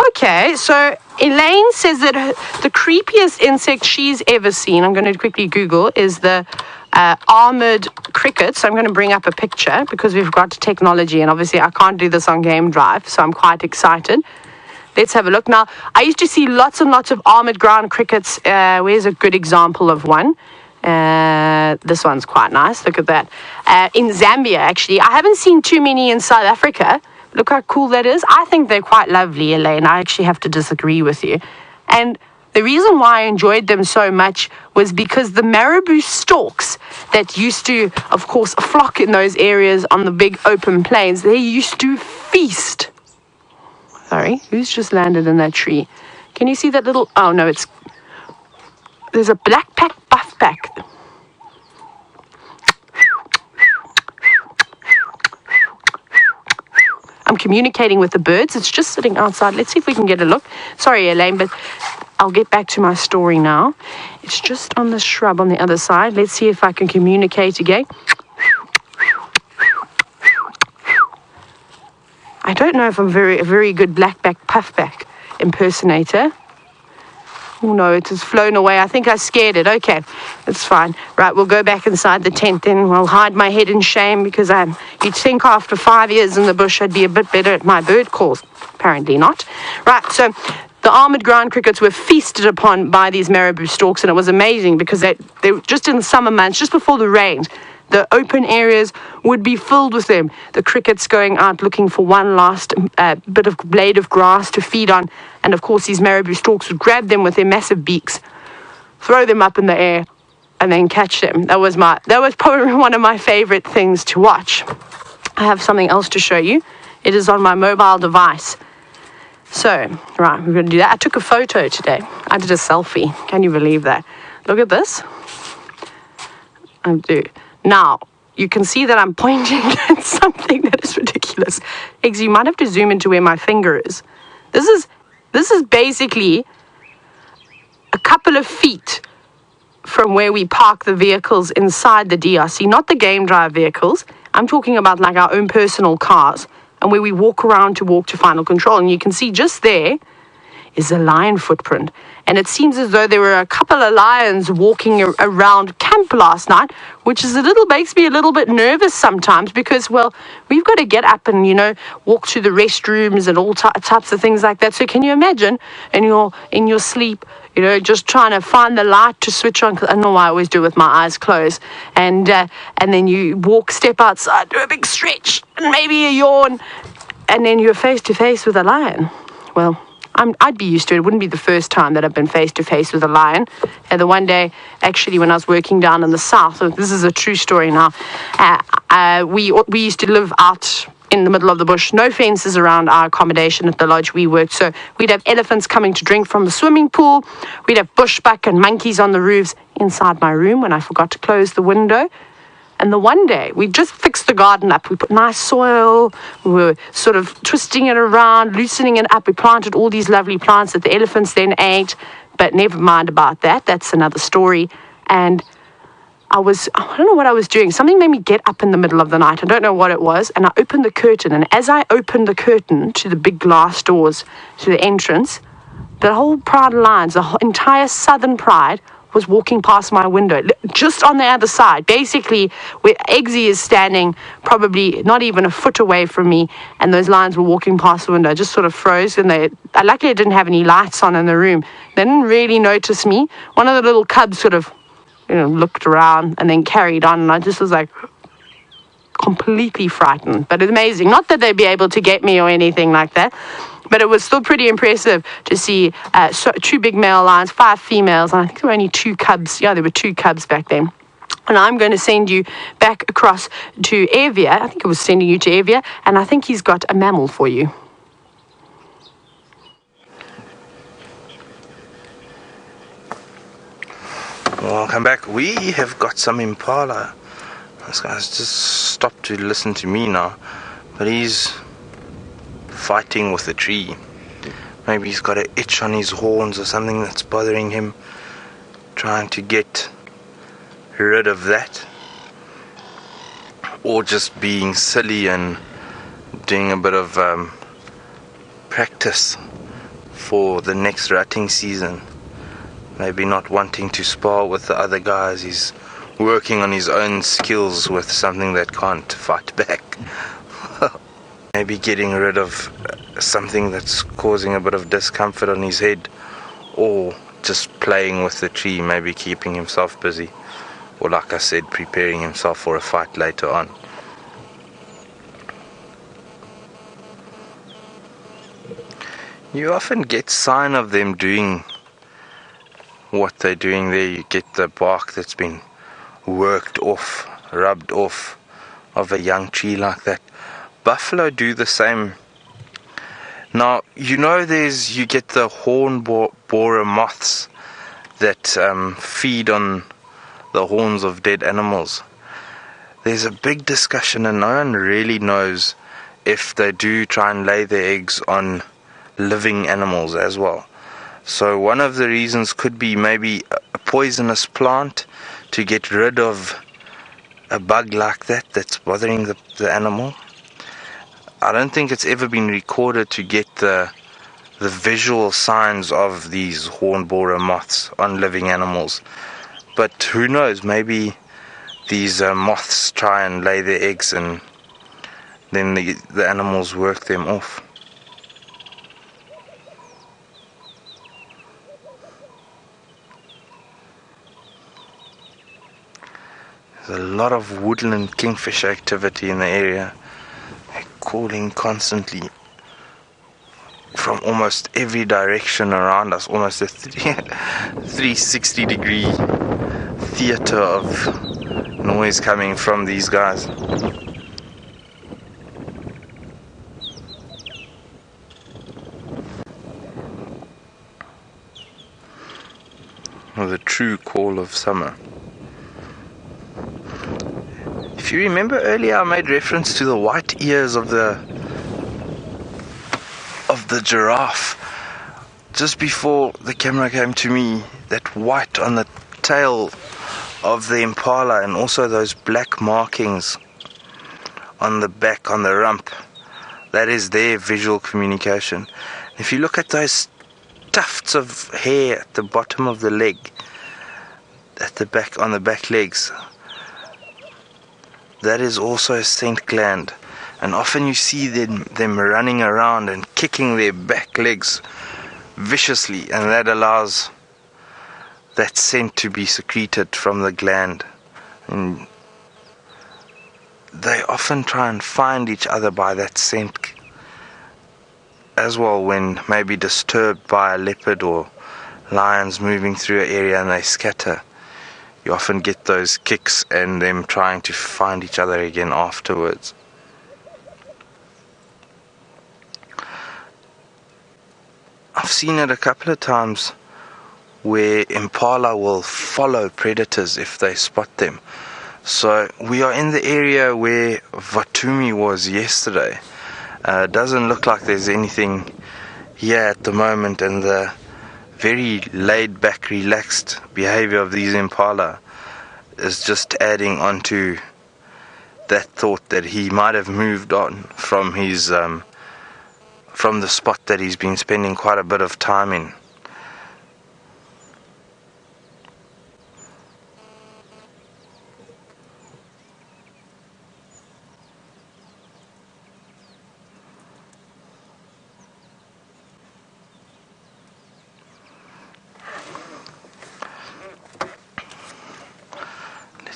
Speaker 2: Okay, so Elaine says that the creepiest insect she's ever seen, I'm going to quickly Google, is the armored cricket. So I'm going to bring up a picture because we've got technology, and obviously I can't do this on Game Drive, so I'm quite excited. Let's have a look. Now, I used to see lots and lots of armored ground crickets. Where's a good example of one? This one's quite nice. Look at that. In Zambia, actually. I haven't seen too many in South Africa. Look how cool that is. I think they're quite lovely, Elaine. I actually have to disagree with you. And the reason why I enjoyed them so much was because the marabou storks that used to, of course, flock in those areas on the big open plains, they used to feast. Sorry, who's just landed in that tree? Can you see that little... Oh, no, it's... There's a black-back buffback. I'm communicating with the birds. It's just sitting outside. Let's see if we can get a look. Sorry, Elaine, but I'll get back to my story now. It's just on the shrub on the other side. Let's see if I can communicate again. I don't know if I'm a very good blackback puffback impersonator. Oh no, it has flown away. I think I scared it. Okay, that's fine. Right, we'll go back inside the tent then. I'll hide my head in shame because you'd think after 5 years in the bush I'd be a bit better at my bird calls. Apparently not. Right, so the armored ground crickets were feasted upon by these marabou storks, and it was amazing because they were just in the summer months, just before the rains. The open areas would be filled with them. The crickets going out looking for one last bit of blade of grass to feed on. And of course, these marabou storks would grab them with their massive beaks, throw them up in the air, and then catch them. That was probably one of my favorite things to watch. I have something else to show you. It is on my mobile device. So, right, we're going to do that. I took a photo today. I did a selfie. Can you believe that? Look at this. I do. Now, you can see that I'm pointing at something that is ridiculous. Eggs, you might have to zoom into where my finger is. This is basically a couple of feet from where we park the vehicles inside the DRC, not the game drive vehicles. I'm talking about like our own personal cars, and where we walk around to walk to final control. And you can see just there is a lion footprint. And it seems as though there were a couple of lions walking around camp last night, which makes me a little bit nervous sometimes because, well, we've got to get up and, walk to the restrooms and all types of things like that. So can you imagine in your sleep, just trying to find the light to switch on? 'Cause I know I always do with my eyes closed. And then you step outside, do a big stretch and maybe a yawn, and then you're face to face with a lion. Well, I'd be used to it. It wouldn't be the first time that I've been face-to-face with a lion. The one day, actually, when I was working down in the south, so this is a true story now, we used to live out in the middle of the bush, no fences around our accommodation at the lodge we worked, so we'd have elephants coming to drink from the swimming pool, we'd have bushbuck and monkeys on the roofs inside my room when I forgot to close the window. And the one day, we just fixed the garden up. We put nice soil. We were sort of twisting it around, loosening it up. We planted all these lovely plants that the elephants then ate. But never mind about that. That's another story. And I don't know what I was doing. Something made me get up in the middle of the night. I don't know what it was. And I opened the curtain. And as I opened the curtain to the big glass doors to the entrance, the whole Pride of Lions, the whole entire Southern Pride, was walking past my window, just on the other side, basically where Eggsy is standing, probably not even a foot away from me, and those lions were walking past the window. I just sort of froze, and luckily I didn't have any lights on in the room. They didn't really notice me. One of the little cubs sort of, looked around and then carried on, and I just was like completely frightened. But it's amazing. Not that they'd be able to get me or anything like that, but it was still pretty impressive to see 2 big male lions, 5 females, and I think there were only 2 cubs. Yeah, there were 2 cubs back then. And I'm going to send you back across to Evia. I think it was sending you to Evia, and I think he's got a mammal for you.
Speaker 1: Welcome back. We have got some impala. This guy's just stopped to listen to me now, but he's fighting with the tree. Maybe he's got an itch on his horns or something that's bothering him, trying to get rid of that, or just being silly and doing a bit of practice for the next rutting season. Maybe not wanting to spar with the other guys. He's working on his own skills with something that can't fight back. Maybe getting rid of something that's causing a bit of discomfort on his head, or just playing with the tree, maybe keeping himself busy, or like I said, preparing himself for a fight later on. You often get sign of them doing what they're doing there. You get the bark that's been worked off, rubbed off of a young tree like that. Buffalo do the same. Now, you get the horn borer moths that feed on the horns of dead animals. There's a big discussion, and no one really knows if they do try and lay their eggs on living animals as well. So one of the reasons could be maybe a poisonous plant to get rid of a bug like that that's bothering the animal. I don't think it's ever been recorded to get the visual signs of these horn borer moths on living animals. But who knows, maybe these moths try and lay their eggs and then the animals work them off. There's a lot of woodland kingfisher activity in the area. They're calling constantly from almost every direction around us, almost a 360 degree theater of noise coming from these guys. The true call of summer. If you remember earlier, I made reference to the white ears of the giraffe. Just before the camera came to me, that white on the tail of the impala, and also those black markings on the back, on the rump, that is their visual communication. If you look at those tufts of hair at the bottom of the leg, at the back, on the back legs, that is also a scent gland, and often you see them running around and kicking their back legs viciously, and that allows that scent to be secreted from the gland. And they often try and find each other by that scent as well, when maybe disturbed by a leopard or lions moving through an area and they scatter. You often get those kicks and them trying to find each other again afterwards. I've seen it a couple of times where impala will follow predators if they spot them. So we are in the area where Vatumi was yesterday. It doesn't look like there's anything here at the moment, and the very laid back, relaxed behavior of these impala is just adding on to that thought that he might have moved on from his from the spot that he's been spending quite a bit of time in.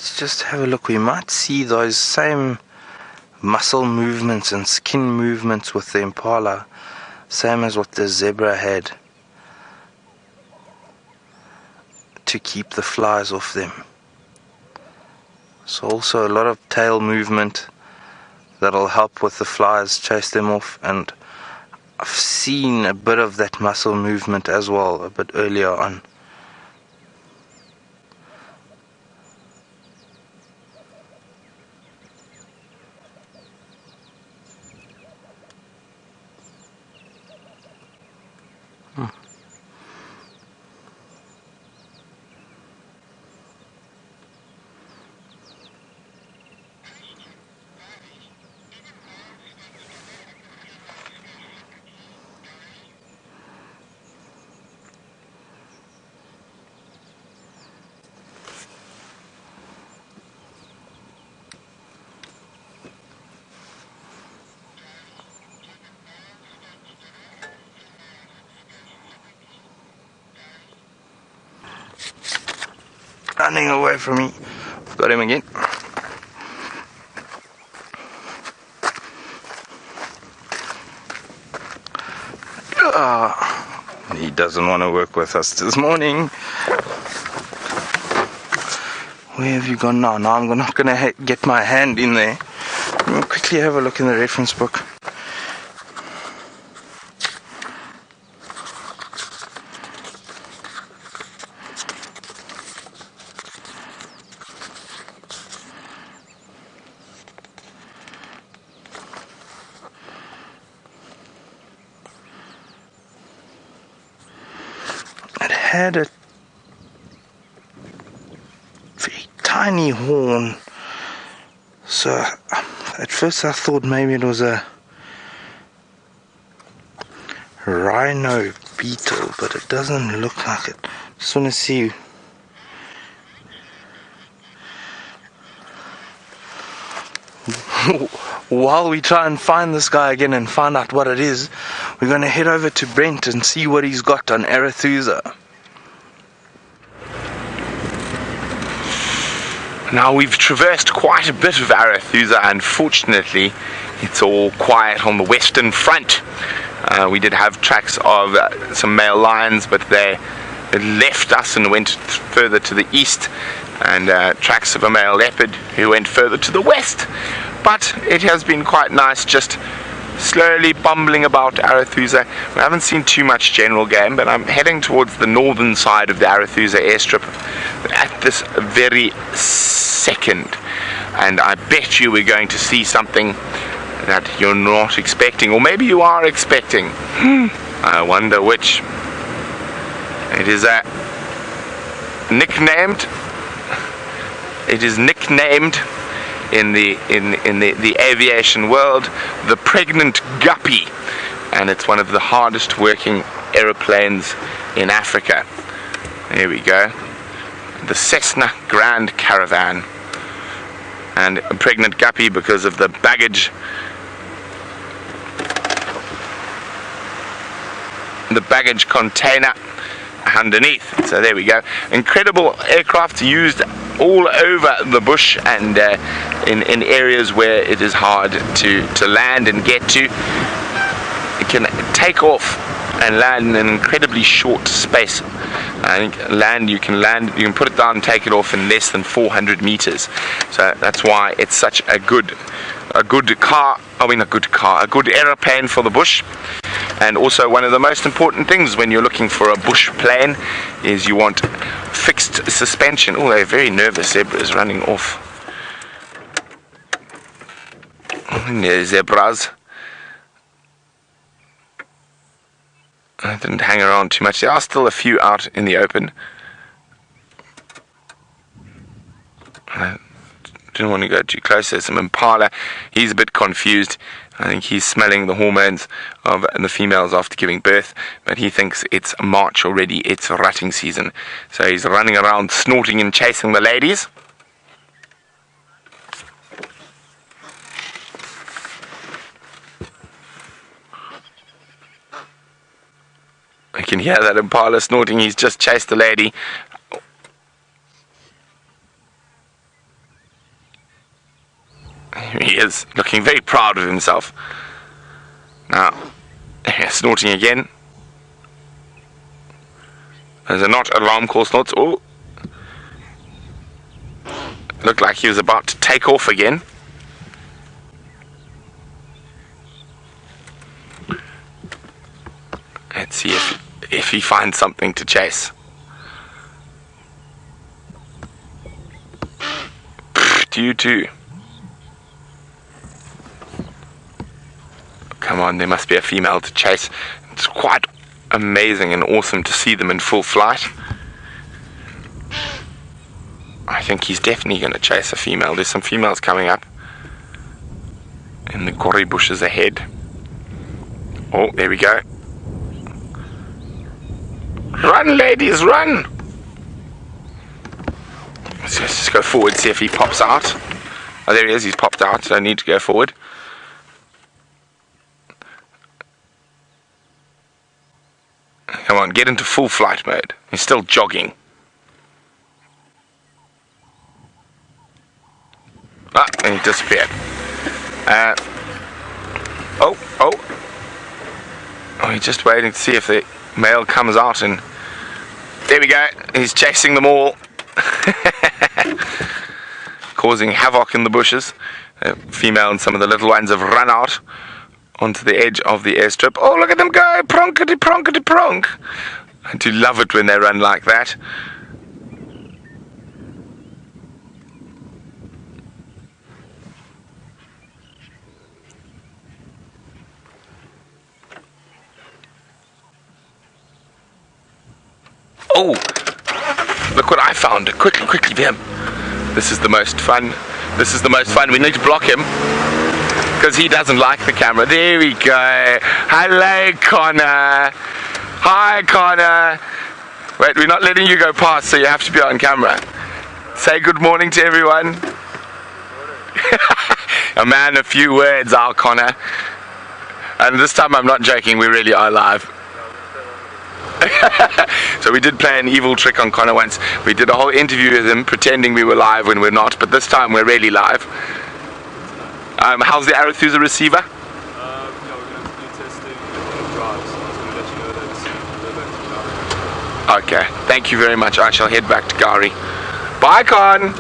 Speaker 1: Let's just have a look. We might see those same muscle movements and skin movements with the impala, same as what the zebra had, to keep the flies off them. So also a lot of tail movement that'll help with the flies, chase them off. And I've seen a bit of that muscle movement as well a bit earlier on. Running away from me. Got him again. He doesn't want to work with us this morning. Where have you gone now? Now I'm not going to get my hand in there. Let me quickly have a look in the reference book. Had a very tiny horn, so at first I thought maybe it was a rhino beetle, but it doesn't look like it. Just want to see. While we try and find this guy again and find out what it is, we're going to head over to Brent and see what he's got on Arathusa.
Speaker 3: Now we've traversed quite a bit of Arathusa. Unfortunately, it's all quiet on the western front. We did have tracks of some male lions, but they left us and went further to the east, and tracks of a male leopard who went further to the west. But it has been quite nice just slowly bumbling about Arathusa. We haven't seen too much general game, but I'm heading towards the northern side of the Arathusa airstrip at this very second, and I bet you we're going to see something that you're not expecting, or maybe you are expecting. I wonder which. It is nicknamed in the aviation world the pregnant guppy, and it's one of the hardest working aeroplanes in Africa. There we go, the Cessna Grand Caravan. And a pregnant guppy because of the baggage container underneath. So there we go. Incredible aircraft used all over the bush and in areas where it is hard to land and get to. It can take off and land in an incredibly short space. I think you can put it down and take it off in less than 400 meters. So that's why it's such a good aeroplane for the bush. And also, one of the most important things when you're looking for a bush plane is you want fixed suspension. Oh, they're very nervous. Zebras running off. There's zebras. I didn't hang around too much. There are still a few out in the open. I didn't want to go too close. There's some impala. He's a bit confused. I think he's smelling the hormones of the females after giving birth, but he thinks it's March already, it's rutting season. So he's running around snorting and chasing the ladies. I can hear that impala snorting. He's just chased the lady. He is looking very proud of himself. Now, snorting again. Those are not alarm call snorts. Oh, looked like he was about to take off again. Let's see if he finds something to chase. You too. Come on, there must be a female to chase. It's quite amazing and awesome to see them in full flight. I think he's definitely going to chase a female. There's some females coming up in the gori bushes ahead. Oh, there we go. Run, ladies, run! Let's just go forward, see if he pops out. Oh, there he is, he's popped out, so I need to go forward. Come on, get into full flight mode. He's still jogging. Ah, and he disappeared. Oh, he's just waiting to see if the male comes out, and there we go. He's chasing them all. Causing havoc in the bushes. The female and some of the little ones have run out onto the edge of the airstrip. Oh, look at them go! Pronkety pronkety pronk! I do love it when they run like that. Oh! Look what I found. Quickly, Vim. This is the most fun. This is the most fun. We need to block him because he doesn't like the camera. There we go. Hello, Connor. Hi, Connor. Wait, we're not letting you go past, so you have to be on camera. Say good morning to everyone. A man, a few words, our Connor. And this time I'm not joking, we really are live. So we did play an evil trick on Connor once. We did a whole interview with him pretending we were live when we're not, but this time we're really live. How's the Arathusa receiver?
Speaker 4: No, we're going to do testing on drives. So I'm going to let you know that it's back to Gary.
Speaker 3: Okay, thank you very much. I shall head back to Gary. Bye, Con!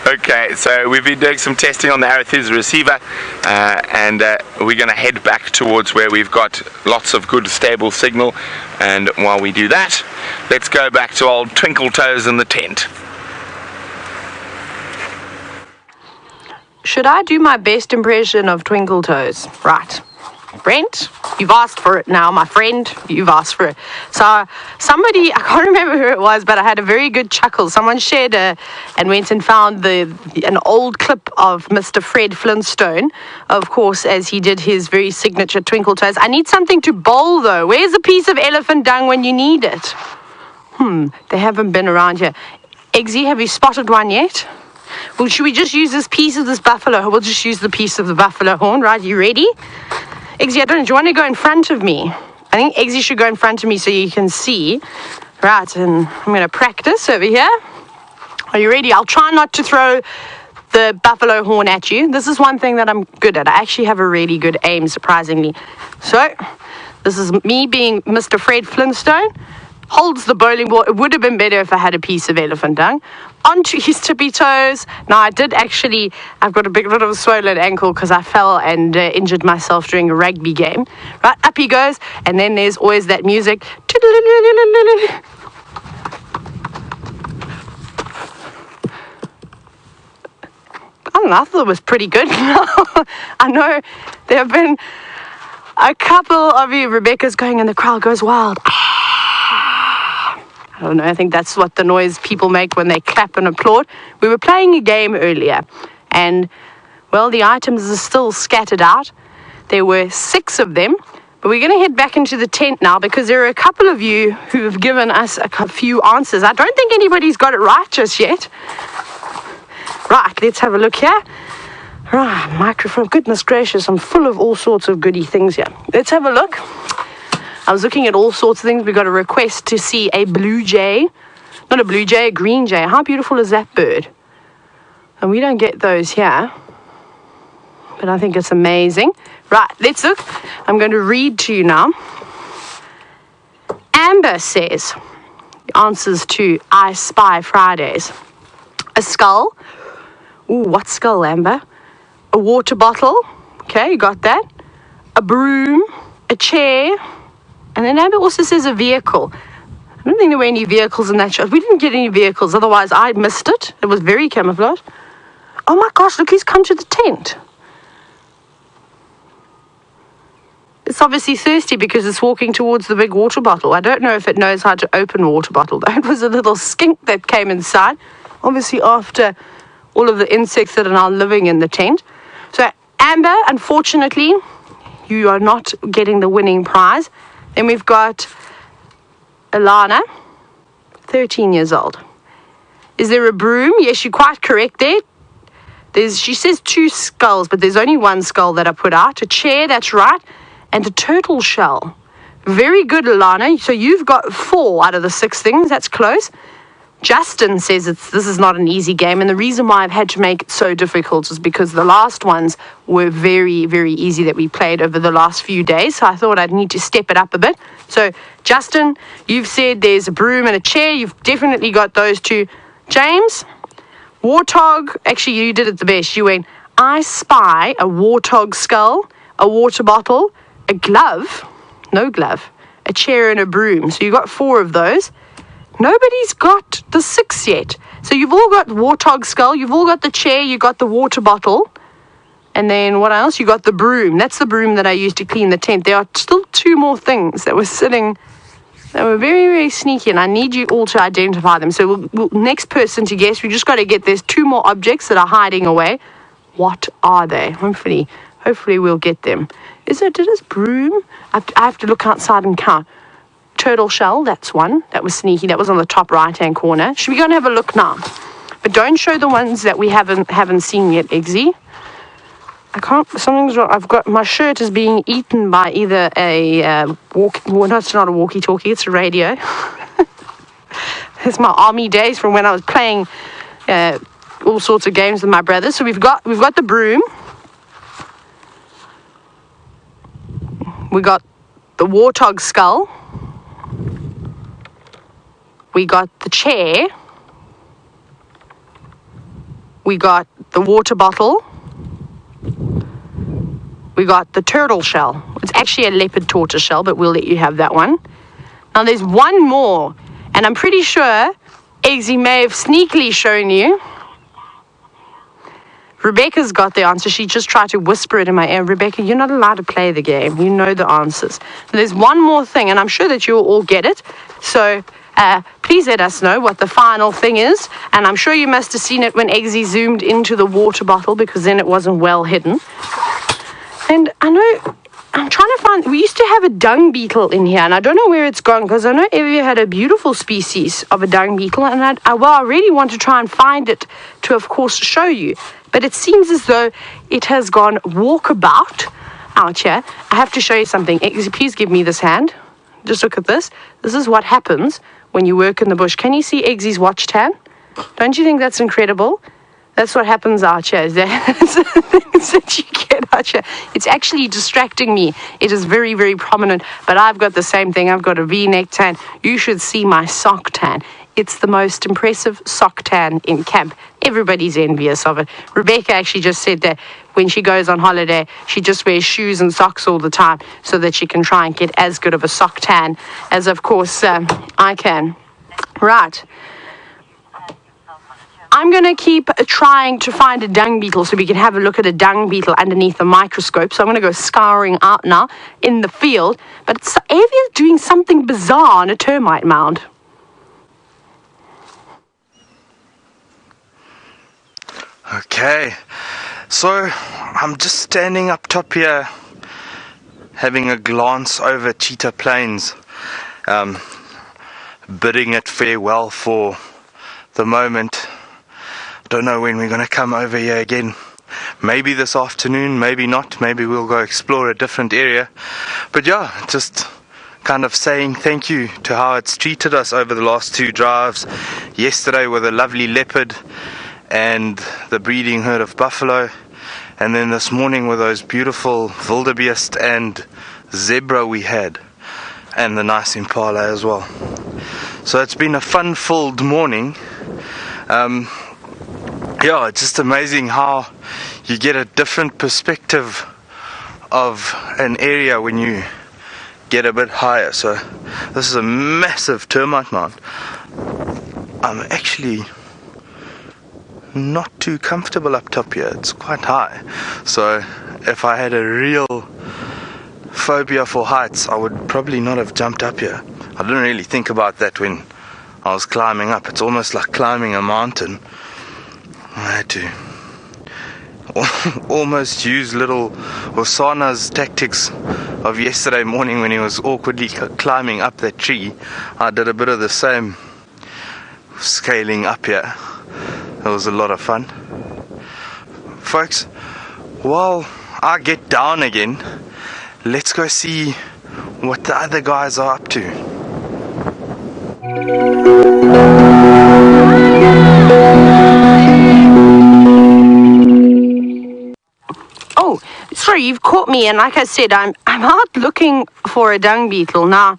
Speaker 3: Okay, so we've been doing some testing on the Arathusa receiver, and we're going to head back towards where we've got lots of good stable signal. And while we do that, let's go back to old Twinkle Toes in the tent.
Speaker 2: Should I do my best impression of Twinkle Toes? Right. Brent, you've asked for it now, my friend. You've asked for it. So somebody, I can't remember who it was, but I had a very good chuckle. Someone shared and went and found an old clip of Mr. Fred Flintstone, of course, as he did his very signature Twinkle Toes. I need something to bowl, though. Where's a piece of elephant dung when you need it? They haven't been around here. Eggsy, have you spotted one yet? Well, should we just use this piece of this buffalo? We'll just use the piece of the buffalo horn, right? You ready? Eggsy, I don't know. Do you want to go in front of me? I think Eggsy should go in front of me so you can see. Right, and I'm going to practice over here. Are you ready? I'll try not to throw the buffalo horn at you. This is one thing that I'm good at. I actually have a really good aim, surprisingly. So, this is me being Mr. Fred Flintstone. Holds the bowling ball. It would have been better if I had a piece of elephant dung. Onto his tippy toes. Now, I've got a bit of a swollen ankle because I fell and injured myself during a rugby game. Right, up he goes. And then there's always that music. I don't know, I thought it was pretty good. I know there have been a couple of you. Rebecca's going and the crowd goes wild. I don't know, I think that's what the noise people make when they clap and applaud. We were playing a game earlier, and, well, the items are still scattered out. There were 6 of them, but we're going to head back into the tent now because there are a couple of you who have given us a few answers. I don't think anybody's got it right just yet. Right, let's have a look here. Right, microphone. Goodness gracious, I'm full of all sorts of goody things here. Let's have a look. I was looking at all sorts of things. We got a request to see a blue jay. Not a blue jay, a green jay. How beautiful is that bird? And we don't get those here. But I think it's amazing. Right, let's look. I'm going to read to you now. Amber says, answers to I Spy Fridays. A skull. Ooh, what skull, Amber? A water bottle. Okay, you got that. A broom. A chair. And then Amber also says a vehicle. I don't think there were any vehicles in that shot. We didn't get any vehicles, otherwise I missed it. It was very camouflaged. Oh my gosh, look, he's come to the tent. It's obviously thirsty because it's walking towards the big water bottle. I don't know if it knows how to open a water bottle. That was a little skink that came inside, obviously after all of the insects that are now living in the tent. So, Amber, unfortunately, you are not getting the winning prize. Then we've got Alana, 13 years old. Is there a broom? Yes, you're quite correct there. She says 2 skulls, but there's only 1 skull that I put out. A chair, that's right. And a turtle shell. Very good, Alana. So you've got 4 out of the 6 things. That's close. Justin says this is not an easy game. And the reason why I've had to make it so difficult is because the last ones were very, very easy that we played over the last few days. So I thought I'd need to step it up a bit. So, Justin, you've said there's a broom and a chair. You've definitely got those 2. James, warthog. Actually, you did it the best. You went, I spy a warthog skull, a water bottle, a glove, no glove, a chair and a broom. So you got 4 of those. Nobody's got the 6 yet. So you've all got warthog skull, you've all got the chair, you got the water bottle. And then what else? You got the broom. That's the broom that I used to clean the tent. There are still 2 more things that were sitting, that were very, very sneaky. And I need you all to identify them. So next person to guess, we just got to get, there's 2 more objects that are hiding away. What are they? Hopefully we'll get them. Did it broom? I have to look outside and count. Turtle shell, that's 1. That was sneaky. That was on the top right-hand corner. Should we go and have a look now? But don't show the ones that we haven't seen yet, Eggsy. I can't, something's wrong. I've got, my shirt is being eaten by either a no, it's not a walkie-talkie, it's a radio. It's my army days from when I was playing all sorts of games with my brothers. So we've got the broom. We got the warthog skull. We got the chair. We got the water bottle. We got the turtle shell. It's actually a leopard tortoise shell, but we'll let you have that one. Now there's 1 more, and I'm pretty sure Eggsy may have sneakily shown you. Rebecca's got the answer. She just tried to whisper it in my ear. Rebecca, you're not allowed to play the game. You know the answers. There's 1 more thing, and I'm sure that you'll all get it. So please let us know what the final thing is. And I'm sure you must have seen it when Eggsy zoomed into the water bottle, because then it wasn't well hidden. And I know, I'm trying to find, we used to have a dung beetle in here, and I don't know where it's gone, because I know Evie had a beautiful species of a dung beetle, and I really want to try and find it to, of course, show you. But it seems as though it has gone walkabout out here. I have to show you something. Please give me this hand. Just look at this. This is what happens when you work in the bush. Can you see Eggsy's watch tan? Don't you think that's incredible? That's what happens out here. That's the things that you get out here. It's actually distracting me. It is very, very prominent. But I've got the same thing. I've got a V-neck tan. You should see my sock tan. It's the most impressive sock tan in camp. Everybody's envious of it. Rebecca actually just said that when she goes on holiday, she just wears shoes and socks all the time so that she can try and get as good of a sock tan as, of course, I can. Right. I'm going to keep trying to find a dung beetle so we can have a look at a dung beetle underneath the microscope. So I'm going to go scouring out now in the field. But Avia's doing something bizarre on a termite mound.
Speaker 1: Okay, so I'm just standing up top here, having a glance over Cheetah Plains, bidding it farewell for the moment. Don't know when we're going to come over here again. Maybe this afternoon, maybe not. Maybe we'll go explore a different area. But yeah, just kind of saying thank you to how it's treated us over the last 2 drives. Yesterday with a lovely leopard and the breeding herd of buffalo, and then this morning with those beautiful wildebeest and zebra we had, and the nice impala as well. So it's been a fun-filled morning. Yeah, it's just amazing how you get a different perspective of an area when you get a bit higher. So this is a massive termite mound. I'm actually not too comfortable up top here. It's quite high. So if I had a real phobia for heights, I would probably not have jumped up here. I didn't really think about that when I was climbing up. It's almost like climbing a mountain. I had to almost use little Osana's tactics of yesterday morning when he was awkwardly climbing up that tree. I did a bit of the same scaling up here. It was a lot of fun. Folks, while I get down again, let's go see what the other guys are up to.
Speaker 2: Oh, sorry, you've caught me, and like I said, I'm out looking for a dung beetle. Now,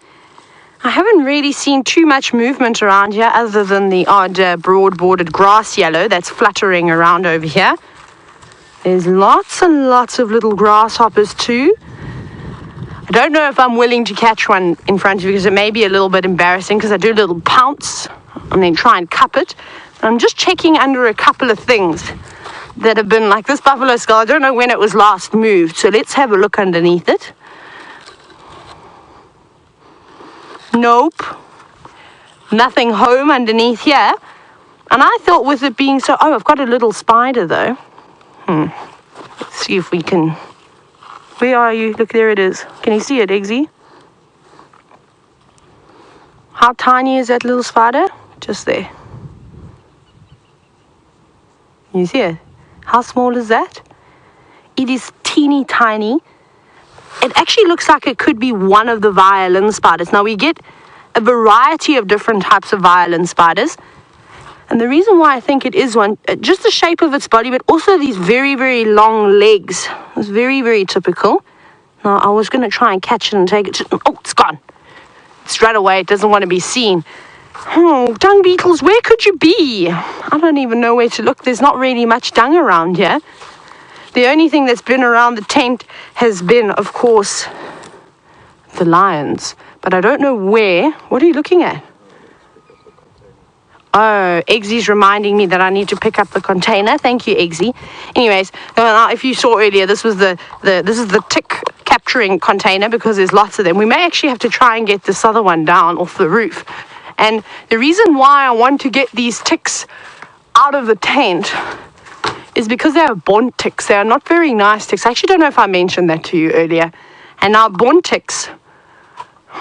Speaker 2: I haven't really seen too much movement around here other than the odd broad-bordered grass yellow that's fluttering around over here. There's lots and lots of little grasshoppers too. I don't know if I'm willing to catch one in front of you because it may be a little bit embarrassing because I do a little pounce and then try and cup it. I'm just checking under a couple of things that have been, like this buffalo skull. I don't know when it was last moved, so let's have a look underneath it. Nope. Nothing home underneath here. And I thought with it being so... Oh, I've got a little spider though. Let's see if we can... Where are you? Look, there it is. Can you see it, Eggsy? How tiny is that little spider? Just there. You see it? How small is that? It is teeny tiny. It actually looks like it could be one of the violin spiders. Now, we get a variety of different types of violin spiders. And the reason why I think it is one, just the shape of its body, but also these very, very long legs. It's very, very typical. Now, I was going to try and catch it and take it to... Oh, it's gone. Straight away, it doesn't want to be seen. Oh, dung beetles, where could you be? I don't even know where to look. There's not really much dung around here. The only thing that's been around the tent has been, of course, the lions. But I don't know where. What are you looking at? Oh, Eggsy's reminding me that I need to pick up the container. Thank you, Eggsy. Anyways, if you saw earlier, this is the tick capturing container because there's lots of them. We may actually have to try and get this other one down off the roof. And the reason why I want to get these ticks out of the tent is because they are bond ticks. They are not very nice ticks. I actually don't know if I mentioned that to you earlier. And now bond ticks,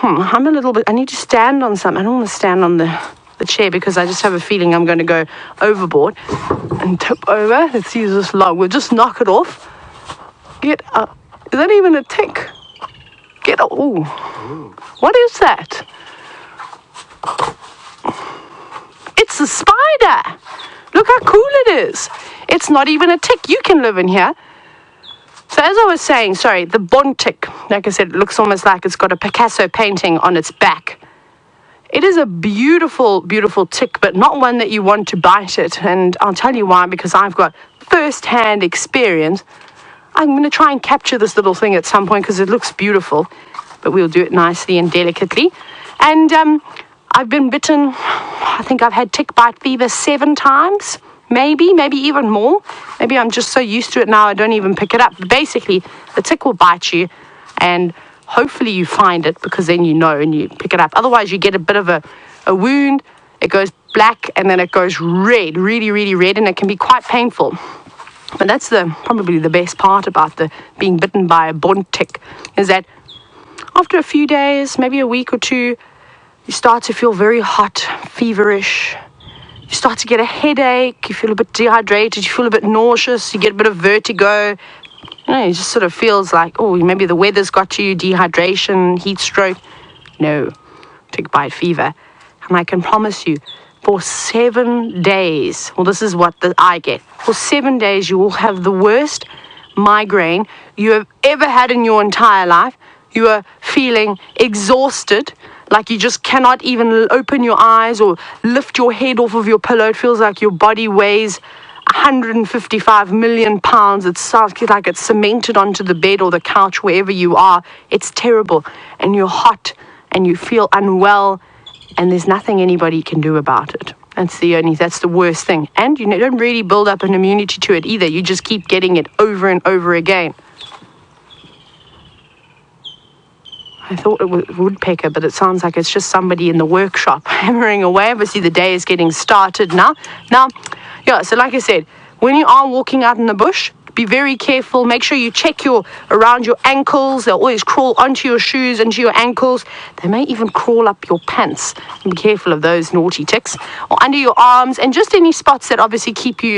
Speaker 2: I'm a little bit, I need to stand on something. I don't want to stand on the chair because I just have a feeling I'm going to go overboard and tip over. Let's use this log. We'll just knock it off. Get up. Is that even a tick? Get up. Ooh. What is that? It's a spider. Look how cool it is. It's not even a tick. You can live in here. So as I was saying, sorry, the bond tick, like I said, it looks almost like it's got a Picasso painting on its back. It is a beautiful, beautiful tick, but not one that you want to bite it. And I'll tell you why, because I've got first-hand experience. I'm going to try and capture this little thing at some point because it looks beautiful, but we'll do it nicely and delicately. And I've been bitten, I think I've had tick bite fever 7 times, maybe even more. Maybe I'm just so used to it now I don't even pick it up. But basically, the tick will bite you, and hopefully you find it because then you know and you pick it up. Otherwise, you get a bit of a wound. It goes black and then it goes red, really, really red, and it can be quite painful. But that's probably the best part about being bitten by a bond tick, is that after a few days, maybe a week or two, you start to feel very hot, feverish. You start to get a headache. You feel a bit dehydrated. You feel a bit nauseous. You get a bit of vertigo. You know, it just sort of feels like, oh, maybe the weather's got you, dehydration, heat stroke. No, tick bite fever. And I can promise you, for 7 days, well, this is what I get. For 7 days, you will have the worst migraine you have ever had in your entire life. You are feeling exhausted, like you just cannot even open your eyes or lift your head off of your pillow. It feels like your body weighs 155 million pounds. It sounds like it's cemented onto the bed or the couch, wherever you are. It's terrible. And you're hot and you feel unwell, and there's nothing anybody can do about it. That's the worst thing. And you don't really build up an immunity to it either. You just keep getting it over and over again. I thought it was woodpecker, but it sounds like it's just somebody in the workshop hammering away. Obviously, the day is getting started now. Yeah, so like I said, when you are walking out in the bush, be very careful. Make sure you check around your ankles. They'll always crawl onto your shoes, into your ankles. They may even crawl up your pants. Be careful of those naughty ticks. Or under your arms, and just any spots that obviously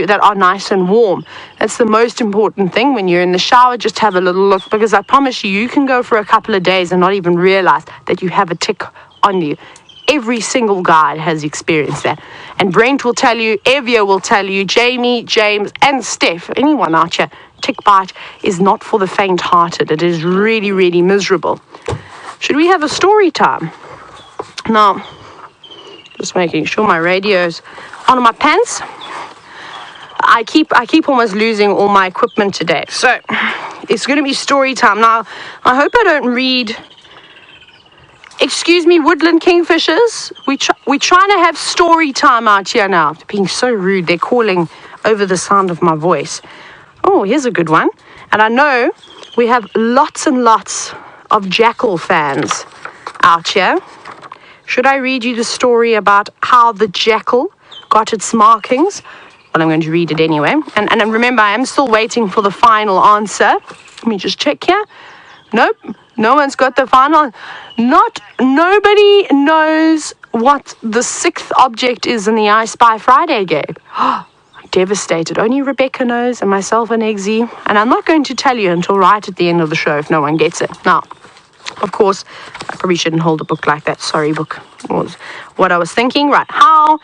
Speaker 2: that are nice and warm. That's the most important thing. When you're in the shower, just have a little look, because I promise you can go for a couple of days and not even realize that you have a tick on you. Every single guide has experienced that. And Brent will tell you, Evia will tell you, Jamie, James, and Steph, anyone out here, tick bite is not for the faint-hearted. It is really, really miserable. Should we have a story time? Now, just making sure my radio's on my pants. I keep almost losing all my equipment today. So, it's going to be story time. Now, I hope I don't read... Excuse me, woodland kingfishers. We're trying to have story time out here now. They're being so rude. They're calling over the sound of my voice. Oh, here's a good one. And I know we have lots and lots of jackal fans out here. Should I read you the story about how the jackal got its markings? Well, I'm going to read it anyway. And remember, I am still waiting for the final answer. Let me just check here. Nope. No one's got the final. Nobody knows what the 6th object is in the I Spy Friday game. I'm devastated. Only Rebecca knows, and myself and Eggsy. And I'm not going to tell you until right at the end of the show if no one gets it. Now, of course, I probably shouldn't hold a book like that. Sorry, book. Was what I was thinking. Right. How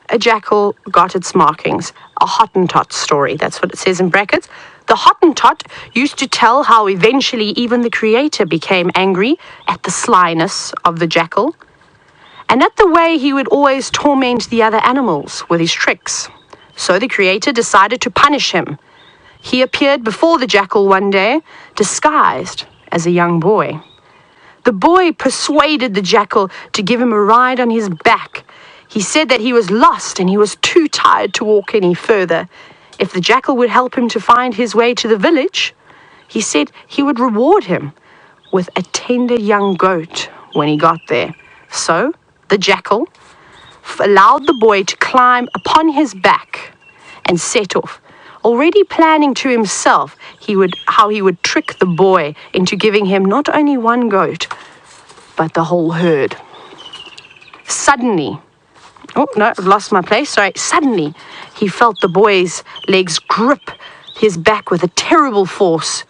Speaker 2: a jackal got its markings. A Hottentot story. That's what it says in brackets. The Hottentot used to tell how eventually even the creator became angry at the slyness of the jackal, and at the way he would always torment the other animals with his tricks. So the creator decided to punish him. He appeared before the jackal one day, disguised as a young boy. The boy persuaded the jackal to give him a ride on his back. He said that he was lost and he was too tired to walk any further. If the jackal would help him to find his way to the village, he said he would reward him with a tender young goat when he got there. So the jackal allowed the boy to climb upon his back and set off, already planning to himself how he would trick the boy into giving him not only one goat, but the whole herd. Suddenly, oh, no, I've lost my place. Sorry. Suddenly, he felt the boy's legs grip his back with a terrible force.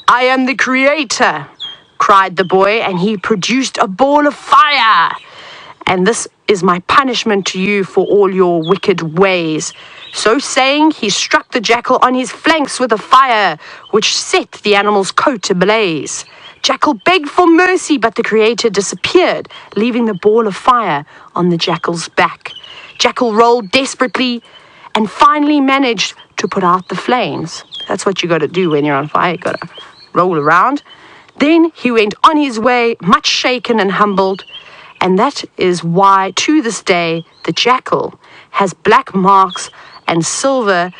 Speaker 2: "I am the creator," cried the boy, and he produced a ball of fire. "And this is my punishment to you for all your wicked ways." So saying, he struck the jackal on his flanks with a fire, which set the animal's coat ablaze. Jackal begged for mercy, but the creator disappeared, leaving the ball of fire on the jackal's back. Jackal rolled desperately and finally managed to put out the flames. That's what you got to do when you're on fire. You got to roll around. Then he went on his way, much shaken and humbled, and that is why, to this day, the jackal has black marks and silver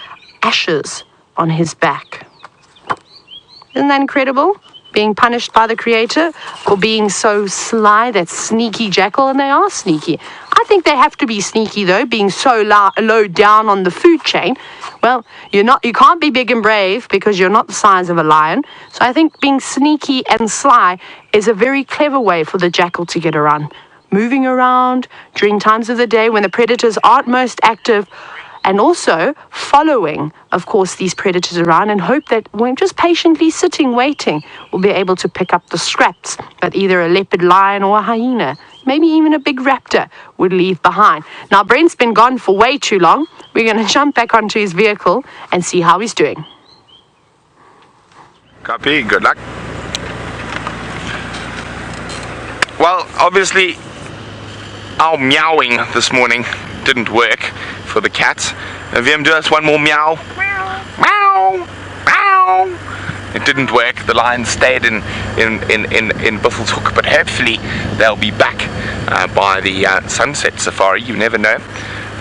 Speaker 2: ashes on his back. Isn't that incredible? Being punished by the creator for being so sly, that sneaky jackal, and they are sneaky. I think they have to be sneaky though, being so low down on the food chain. Well, you can't be big and brave because you're not the size of a lion. So I think being sneaky and sly is a very clever way for the jackal to get around. Moving around during times of the day when the predators aren't most active, and also following, of course, these predators around, and hope that when just patiently sitting, waiting, we'll be able to pick up the scraps that either a leopard, lion, or a hyena, maybe even a big raptor, would leave behind. Now, Brent's been gone for way too long. We're going to jump back onto his vehicle and see how he's doing.
Speaker 3: Copy, good luck. Well, obviously, our meowing this morning didn't work for the cats. Vim, do us one more meow. Meow, meow. It didn't work. The lions stayed in Buffelshoek, but hopefully they'll be back by the sunset safari. You never know.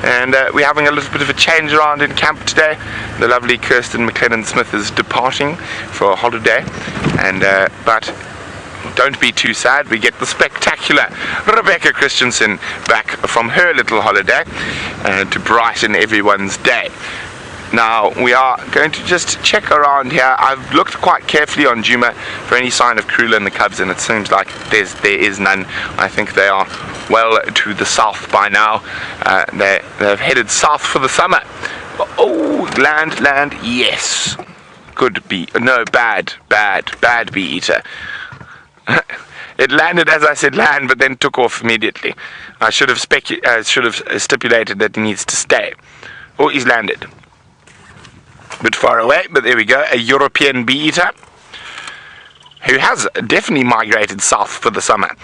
Speaker 3: And we're having a little bit of a change around in camp today. The lovely Kirsten McLennan Smith is departing for a holiday, and but don't be too sad. We get the spectacular Rebecca Christensen back from her little holiday to brighten everyone's day. Now, we are going to just check around here. I've looked quite carefully on Djuma for any sign of Krula and the cubs, and it seems like there is none. I think they are well to the south by now. They've headed south for the summer. Oh, land, yes. Good bee. No, bad bee eater. It landed as I said land, but then took off immediately. I should have stipulated that he needs to stay. Oh, he's landed. A bit far away, but there we go. A European bee eater who has definitely migrated south for the summer.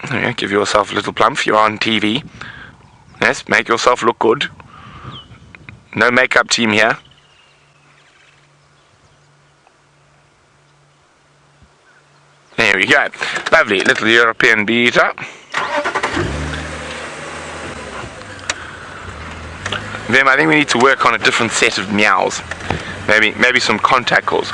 Speaker 3: There you go, give yourself a little plump. You're on TV. Yes, make yourself look good. No makeup team here. There we go. Lovely little European bee eater. Then I think we need to work on a different set of meows. Maybe some contact calls.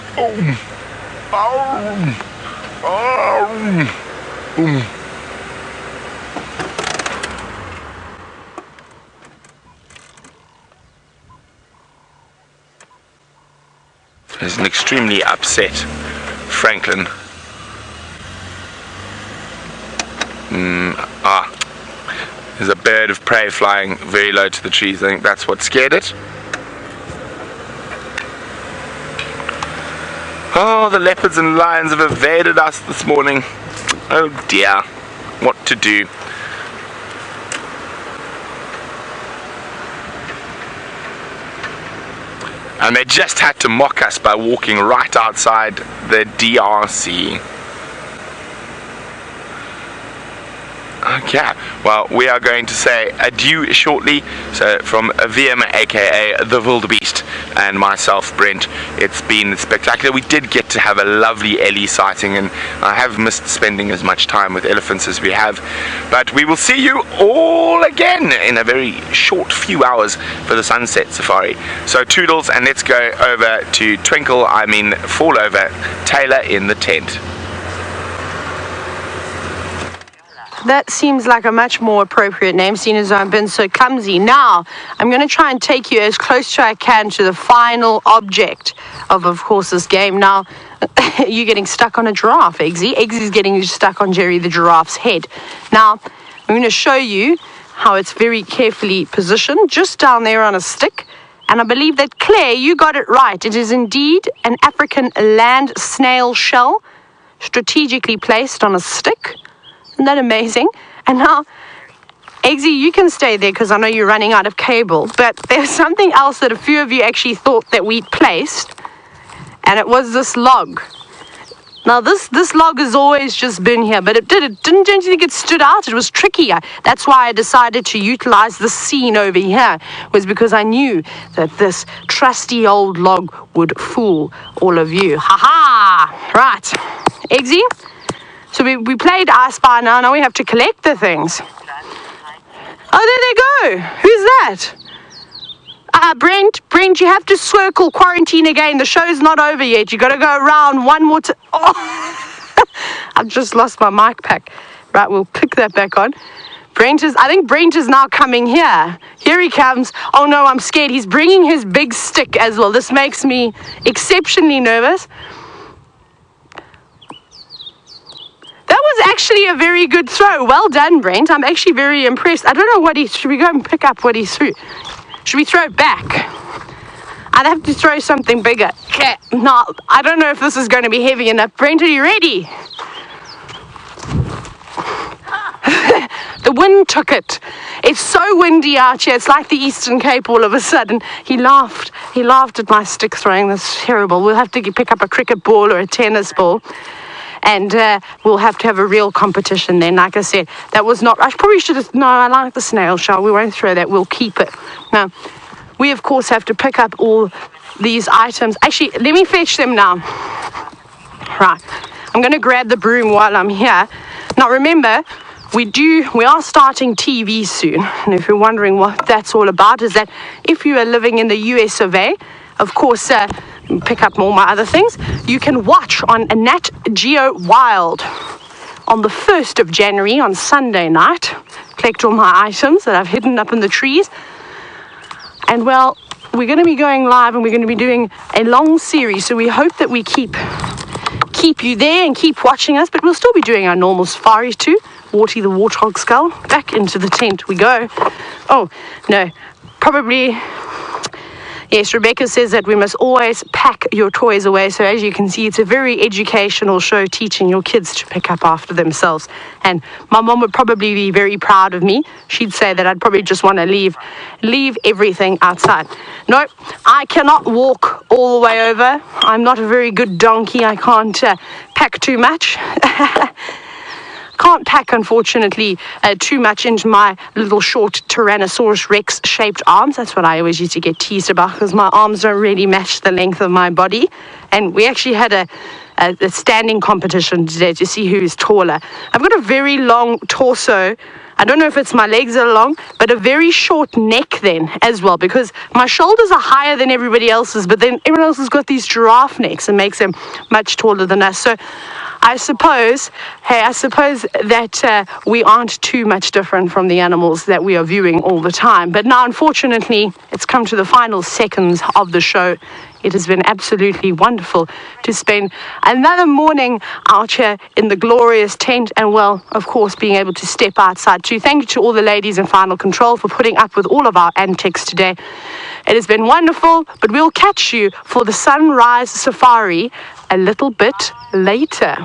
Speaker 3: There's an extremely upset Franklin. There's a bird of prey flying very low to the trees. I think that's what scared it. Oh, the leopards and lions have evaded us this morning. Oh dear, what to do? And they just had to mock us by walking right outside the DRC. Okay, well, we are going to say adieu shortly. So from VM, aka the Wildebeest, and myself, Brent, it's been spectacular. We did get to have a lovely Ellie sighting, and I have missed spending as much time with elephants as we have. But we will see you all again in a very short few hours for the sunset safari. So toodles, and let's go over to fall over Taylor in the tent.
Speaker 2: That seems like a much more appropriate name, seeing as I've been so clumsy. Now, I'm going to try and take you as close to I can to the final object of course, this game. Now, you're getting stuck on a giraffe, Eggsy. Eggsy's getting stuck on Jerry the giraffe's head. Now, I'm going to show you how it's very carefully positioned, just down there on a stick. And I believe that, Claire, you got it right. It is indeed an African land snail shell, strategically placed on a stick. Isn't that amazing? And now, Eggsy, you can stay there because I know you're running out of cable. But there's something else that a few of you actually thought that we'd placed, and it was this log. Now, this log has always just been here, but don't you think it stood out? It was tricky. That's why I decided to utilize the scene over here, was because I knew that this trusty old log would fool all of you. Ha-ha! Right. Eggsy? So we played I Spy now we have to collect the things. Oh, there they go. Who's that? Brent, you have to circle quarantine again. The show's not over yet. You got to go around one more time. Oh, I've just lost my mic pack. Right, we'll pick that back on. I think Brent is now coming here. Here he comes. Oh no, I'm scared. He's bringing his big stick as well. This makes me exceptionally nervous. That was actually a very good throw. Well done, Brent. I'm actually very impressed. I don't know what should we go and pick up what he threw? Should we throw it back? I'd have to throw something bigger. Okay, no, I don't know if this is going to be heavy enough. Brent, are you ready? The wind took it. It's so windy out here. It's like the Eastern Cape all of a sudden. He laughed at my stick throwing. That's terrible. We'll have to pick up a cricket ball or a tennis ball. And we'll have to have a real competition then. Like I said, that was not... I probably should have... No, I like the snail shell. We won't throw that. We'll keep it. Now, we, of course, have to pick up all these items. Actually, let me fetch them now. Right. I'm going to grab the broom while I'm here. Now, remember... We are starting TV soon, and if you're wondering what that's all about, is that if you are living in the US of A, of course, pick up all my other things, you can watch on Nat.Geo Wild on the 1st of January on Sunday night. Collect all my items that I've hidden up in the trees, and well, we're going to be going live and we're going to be doing a long series, so we hope that we keep you there and keep watching us, but we'll still be doing our normal safaris too. Warty the warthog skull. Back into the tent we go. Oh, no. Probably... Yes, Rebecca says that we must always pack your toys away. So as you can see, it's a very educational show teaching your kids to pick up after themselves. And my mom would probably be very proud of me. She'd say that I'd probably just want to leave everything outside. No, I cannot walk all the way over. I'm not a very good donkey. I can't pack too much. Can't pack, unfortunately, too much into my little short Tyrannosaurus Rex shaped arms. That's what I always used to get teased about, because my arms don't really match the length of my body. And we actually had a standing competition today to see who is taller. I've got a very long torso. I don't know if it's my legs are long, but a very short neck then as well, because my shoulders are higher than everybody else's, but then everyone else has got these giraffe necks and makes them much taller than us. So I suppose that we aren't too much different from the animals that we are viewing all the time. But now, unfortunately, it's come to the final seconds of the show. It has been absolutely wonderful to spend another morning out here in the glorious tent, and, well, of course, being able to step outside too. Thank you to all the ladies in Final Control for putting up with all of our antics today. It has been wonderful, but we'll catch you for the sunrise safari a little bit later.